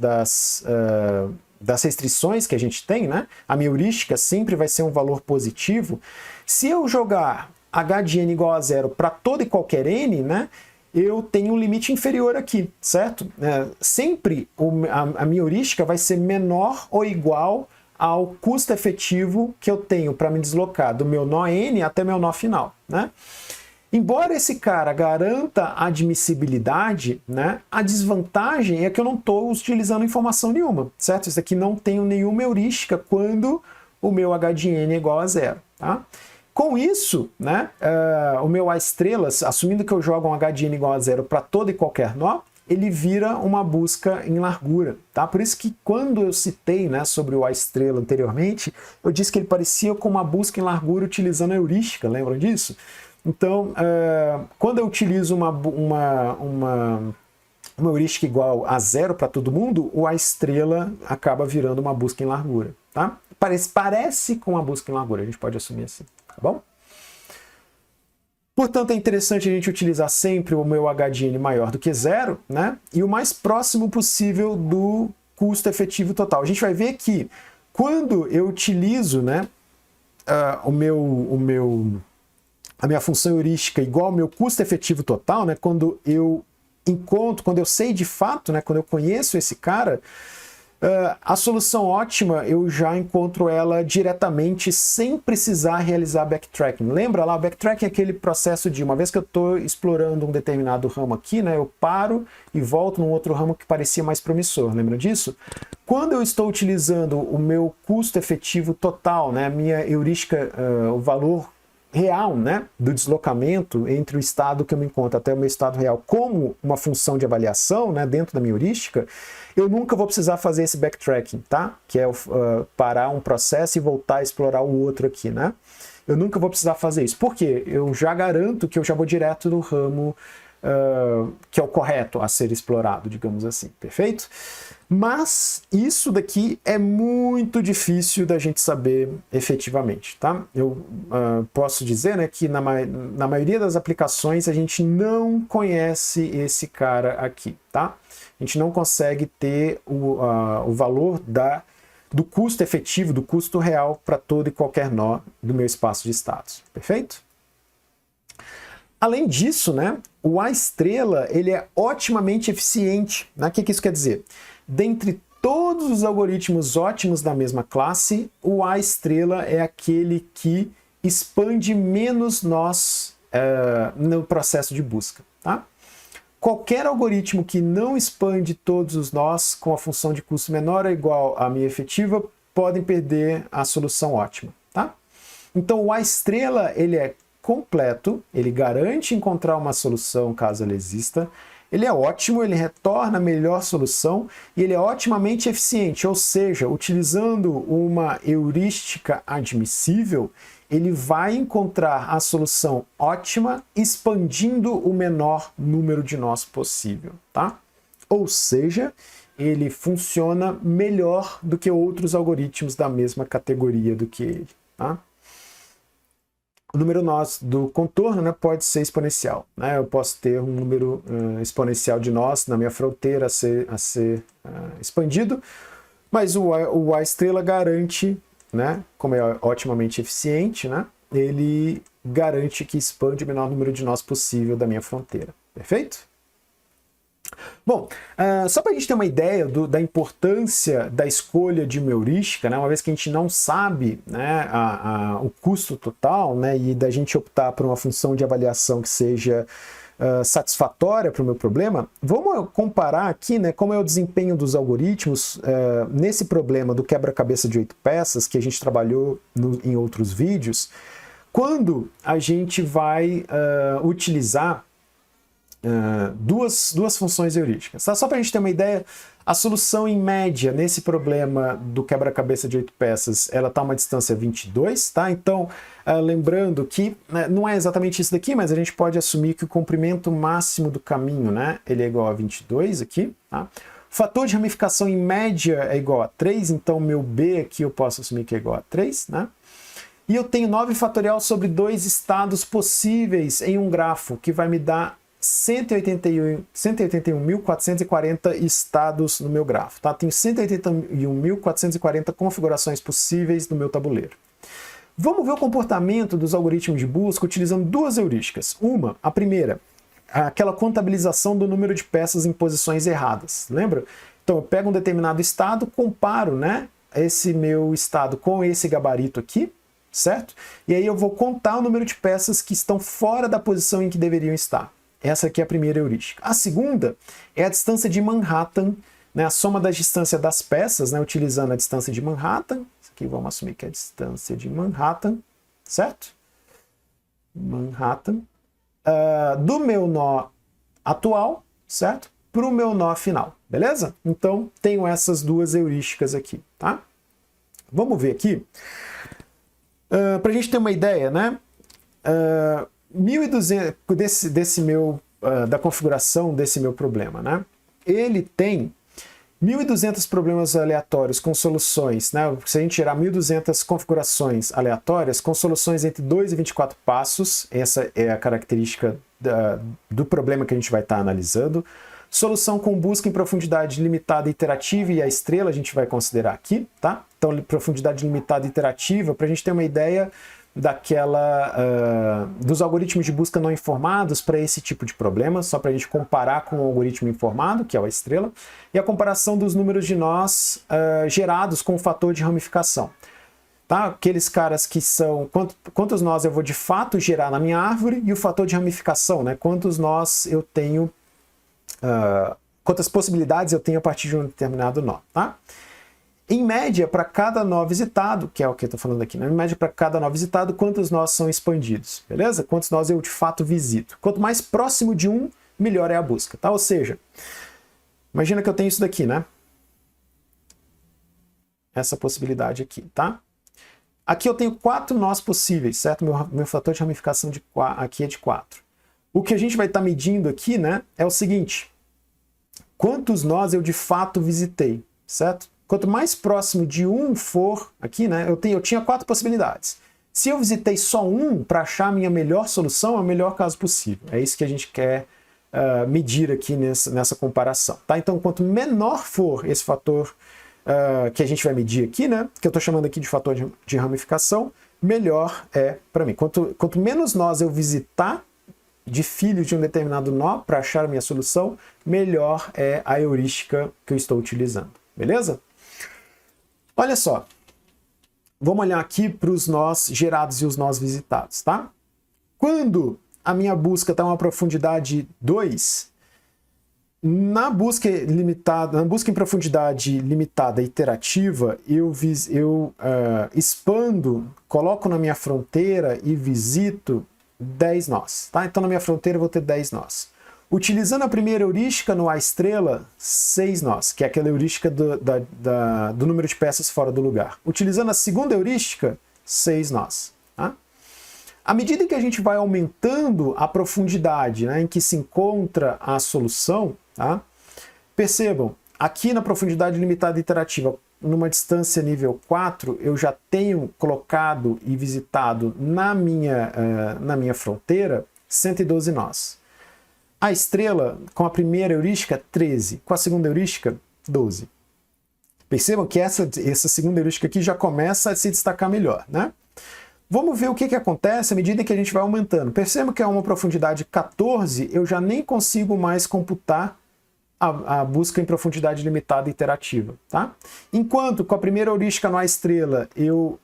restrições que a gente tem, né, a minha heurística sempre vai ser um valor positivo. Se eu jogar h de n igual a zero para todo e qualquer n, né, eu tenho um limite inferior aqui, certo? Sempre a minha heurística vai ser menor ou igual ao custo efetivo que eu tenho para me deslocar do meu nó n até meu nó final, né? Embora esse cara garanta admissibilidade, né, a desvantagem é que eu não estou utilizando informação nenhuma, certo? Isso aqui não tenho nenhuma heurística quando o meu h de n é igual a zero, tá? Com isso, né, o meu A estrelas, assumindo que eu jogo um H de n igual a zero para todo e qualquer nó, ele vira uma busca em largura. Tá? Por isso que quando eu citei, né, sobre o A estrela anteriormente, eu disse que ele parecia com uma busca em largura utilizando a heurística, lembram disso? Então, quando eu utilizo uma heurística igual a zero para todo mundo, o A estrela acaba virando uma busca em largura. Tá? Parece com uma busca em largura, a gente pode assumir assim. Tá bom? Portanto, é interessante a gente utilizar sempre o meu H de n maior do que zero, né? E o mais próximo possível do custo efetivo total. A gente vai ver que quando eu utilizo, né, a minha função heurística igual ao meu custo efetivo total, né, quando eu sei de fato, né, quando eu conheço esse cara, a solução ótima eu já encontro ela diretamente sem precisar realizar backtracking. Lembra lá, o backtracking é aquele processo de uma vez que eu estou explorando um determinado ramo aqui, né, eu paro e volto num outro ramo que parecia mais promissor. Lembra disso? Quando eu estou utilizando o meu custo efetivo total, né, a minha heurística, o valor real, né, do deslocamento entre o estado que eu me encontro até o meu estado real como uma função de avaliação, né, dentro da minha heurística, eu nunca vou precisar fazer esse backtracking, tá? Que é parar um processo e voltar a explorar o outro aqui, né? Eu nunca vou precisar fazer isso. Por quê? Eu já garanto que eu já vou direto no ramo que é o correto a ser explorado, digamos assim, perfeito? Mas isso daqui é muito difícil da gente saber efetivamente, tá? Eu posso dizer, né, que na maioria das aplicações a gente não conhece esse cara aqui, tá? A gente não consegue ter o valor do custo efetivo, do custo real para todo e qualquer nó do meu espaço de estados, perfeito? Além disso, né, o A estrela ele é otimamente eficiente. Né? O que isso quer dizer? Dentre todos os algoritmos ótimos da mesma classe, o A estrela é aquele que expande menos nós no processo de busca. Tá? Qualquer algoritmo que não expande todos os nós com a função de custo menor ou igual à minha efetiva podem perder a solução ótima. Tá? Então o A estrela ele é completo, ele garante encontrar uma solução caso ela exista, ele é ótimo, ele retorna a melhor solução e ele é otimamente eficiente, ou seja, utilizando uma heurística admissível, ele vai encontrar a solução ótima expandindo o menor número de nós possível, tá? Ou seja, ele funciona melhor do que outros algoritmos da mesma categoria do que ele, tá? O número nós do contorno, né, pode ser exponencial. Né? Eu posso ter um número exponencial de nós na minha fronteira a ser expandido, mas o A estrela garante, né, como é otimamente eficiente, né, ele garante que expande o menor número de nós possível da minha fronteira. Perfeito? Bom, só para a gente ter uma ideia da importância da escolha de uma heurística, né, uma vez que a gente não sabe, né, o custo total, né, e da gente optar por uma função de avaliação que seja satisfatória para o meu problema, vamos comparar aqui, né, como é o desempenho dos algoritmos nesse problema do quebra-cabeça de 8 peças que a gente trabalhou em outros vídeos, quando a gente vai utilizar duas funções heurísticas. Tá? Só para a gente ter uma ideia, a solução em média nesse problema do quebra-cabeça de 8 peças, ela está a uma distância 22, tá? Então, lembrando que não é exatamente isso daqui, mas a gente pode assumir que o comprimento máximo do caminho, né, ele é igual a 22 aqui, tá? O fator de ramificação em média é igual a 3, então meu B aqui eu posso assumir que é igual a 3, né? E eu tenho 9 fatorial sobre 2 estados possíveis em um grafo, que vai me dar 181.440 estados no meu grafo. Tá? Tenho 181.440 configurações possíveis no meu tabuleiro. Vamos ver o comportamento dos algoritmos de busca utilizando duas heurísticas. A primeira, aquela contabilização do número de peças em posições erradas. Lembra? Então eu pego um determinado estado, comparo, né, esse meu estado com esse gabarito aqui, certo? E aí eu vou contar o número de peças que estão fora da posição em que deveriam estar. Essa aqui é a primeira heurística. A segunda é a distância de Manhattan, né, a soma da distância das peças, né, utilizando a distância de Manhattan. Isso aqui vamos assumir que é a distância de Manhattan, certo? Manhattan. Do meu nó atual, certo? Para o meu nó final, beleza? Então, tenho essas duas heurísticas aqui, tá? Vamos ver aqui. Para a gente ter uma ideia, né? 1.200 da configuração desse meu problema, né? Ele tem 1.200 problemas aleatórios com soluções, né? Se a gente tirar 1.200 configurações aleatórias com soluções entre 2 e 24 passos, essa é a característica do problema que a gente vai estar analisando. Solução com busca em profundidade limitada iterativa, e a estrela a gente vai considerar aqui, tá? Então, profundidade limitada iterativa, para a gente ter uma ideia dos algoritmos de busca não informados para esse tipo de problema, só para a gente comparar com o algoritmo informado, que é a estrela, e a comparação dos números de nós gerados com o fator de ramificação. Tá? Aqueles caras que são quantos nós eu vou de fato gerar na minha árvore, e o fator de ramificação, né? Quantos nós eu tenho, quantas possibilidades eu tenho a partir de um determinado nó. Tá? Em média, para cada nó visitado, que é o que eu estou falando aqui, né? Em média, para cada nó visitado, quantos nós são expandidos, beleza? Quantos nós eu de fato visito. Quanto mais próximo de um, melhor é a busca, tá? Ou seja, imagina que eu tenho isso daqui, né? Essa possibilidade aqui, tá? Aqui eu tenho 4 nós possíveis, certo? Meu fator de ramificação aqui é de 4. o que a gente vai estar medindo aqui, né, é o seguinte: quantos nós eu de fato visitei, certo? Quanto mais próximo de um for aqui, né, eu tinha 4 possibilidades. Se eu visitei só um para achar a minha melhor solução, é o melhor caso possível. É isso que a gente quer medir aqui nessa comparação. Tá? Então, quanto menor for esse fator que a gente vai medir aqui, né, que eu estou chamando aqui de fator de ramificação, melhor é para mim. Quanto menos nós eu visitar de filhos de um determinado nó para achar a minha solução, melhor é a heurística que eu estou utilizando. Beleza? Olha só. Vamos olhar aqui para os nós gerados e os nós visitados, tá? Quando a minha busca está uma profundidade 2, na busca em profundidade limitada iterativa, eu expando, coloco na minha fronteira e visito 10 nós, tá? Então na minha fronteira eu vou ter 10 nós. Utilizando a primeira heurística no A estrela, 6 nós, que é aquela heurística do número de peças fora do lugar. Utilizando a segunda heurística, 6 nós. Tá? À medida que a gente vai aumentando a profundidade, né, em que se encontra a solução, tá? Percebam, aqui na profundidade limitada iterativa, numa distância nível 4, eu já tenho colocado e visitado na minha fronteira 112 nós. A estrela, com a primeira heurística, 13. Com a segunda heurística, 12. Percebam que essa segunda heurística aqui já começa a se destacar melhor, né? Vamos ver o que acontece à medida que a gente vai aumentando. Percebam que a uma profundidade 14, eu já nem consigo mais computar a busca em profundidade limitada iterativa, tá? Enquanto com a primeira heurística no A estrela eu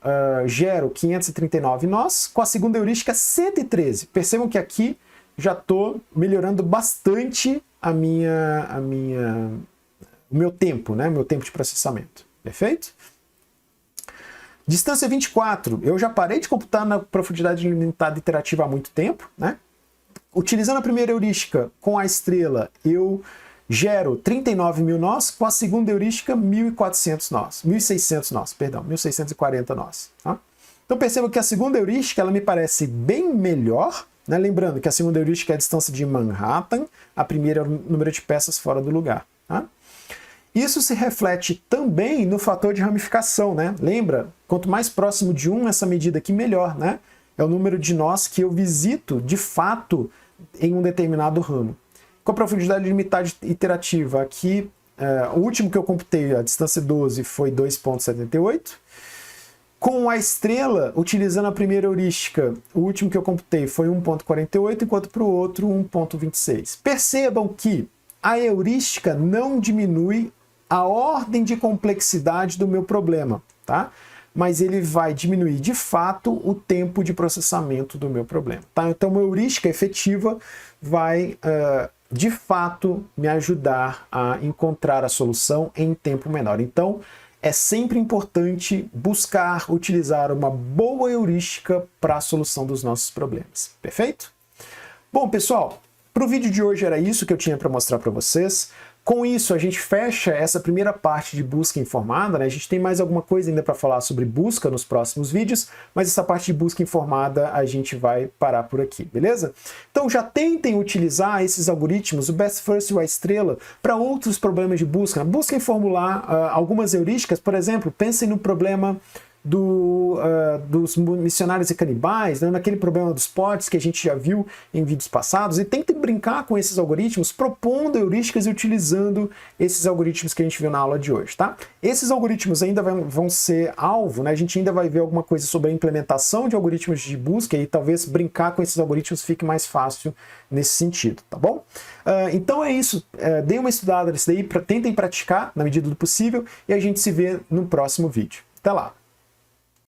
gero 539 nós, com a segunda heurística 113. Percebam que aqui já estou melhorando bastante o meu tempo, né? Meu tempo de processamento. Perfeito? Distância 24. Eu já parei de computar na profundidade limitada iterativa há muito tempo, né? Utilizando a primeira heurística com a estrela, eu gero 39 mil nós, com a segunda heurística 1.400 nós, 1.600 nós, perdão, 1.640 nós. Tá? Então perceba que a segunda heurística ela me parece bem melhor, né? Lembrando que a segunda heurística é a distância de Manhattan, a primeira é o número de peças fora do lugar. Tá? Isso se reflete também no fator de ramificação, né? Lembra? Quanto mais próximo de 1 essa medida aqui, melhor, né? É o número de nós que eu visito, de fato, em um determinado ramo. Com a profundidade limitada iterativa, aqui, o último que eu computei, a distância 12, foi 2,78. Com a estrela, utilizando a primeira heurística, o último que eu computei foi 1,48, enquanto para o outro 1,26. Percebam que a heurística não diminui a ordem de complexidade do meu problema, tá? Mas ele vai diminuir de fato o tempo de processamento do meu problema, tá? Então, uma heurística efetiva vai de fato me ajudar a encontrar a solução em tempo menor. Então, é sempre importante buscar utilizar uma boa heurística para a solução dos nossos problemas. Perfeito? Bom, pessoal, para o vídeo de hoje era isso que eu tinha para mostrar para vocês. Com isso, a gente fecha essa primeira parte de busca informada, né? A gente tem mais alguma coisa ainda para falar sobre busca nos próximos vídeos, mas essa parte de busca informada a gente vai parar por aqui, beleza? Então já tentem utilizar esses algoritmos, o Best First e o A estrela, para outros problemas de busca. Busquem formular algumas heurísticas, por exemplo, pensem no problema dos missionários e canibais, né, naquele problema dos potes que a gente já viu em vídeos passados, e tentem brincar com esses algoritmos, propondo heurísticas e utilizando esses algoritmos que a gente viu na aula de hoje, tá? Esses algoritmos ainda vão ser alvo, né? A gente ainda vai ver alguma coisa sobre a implementação de algoritmos de busca e talvez brincar com esses algoritmos fique mais fácil nesse sentido, tá bom? Então é isso, deem uma estudada nisso daí, tentem praticar na medida do possível e a gente se vê no próximo vídeo. Até lá!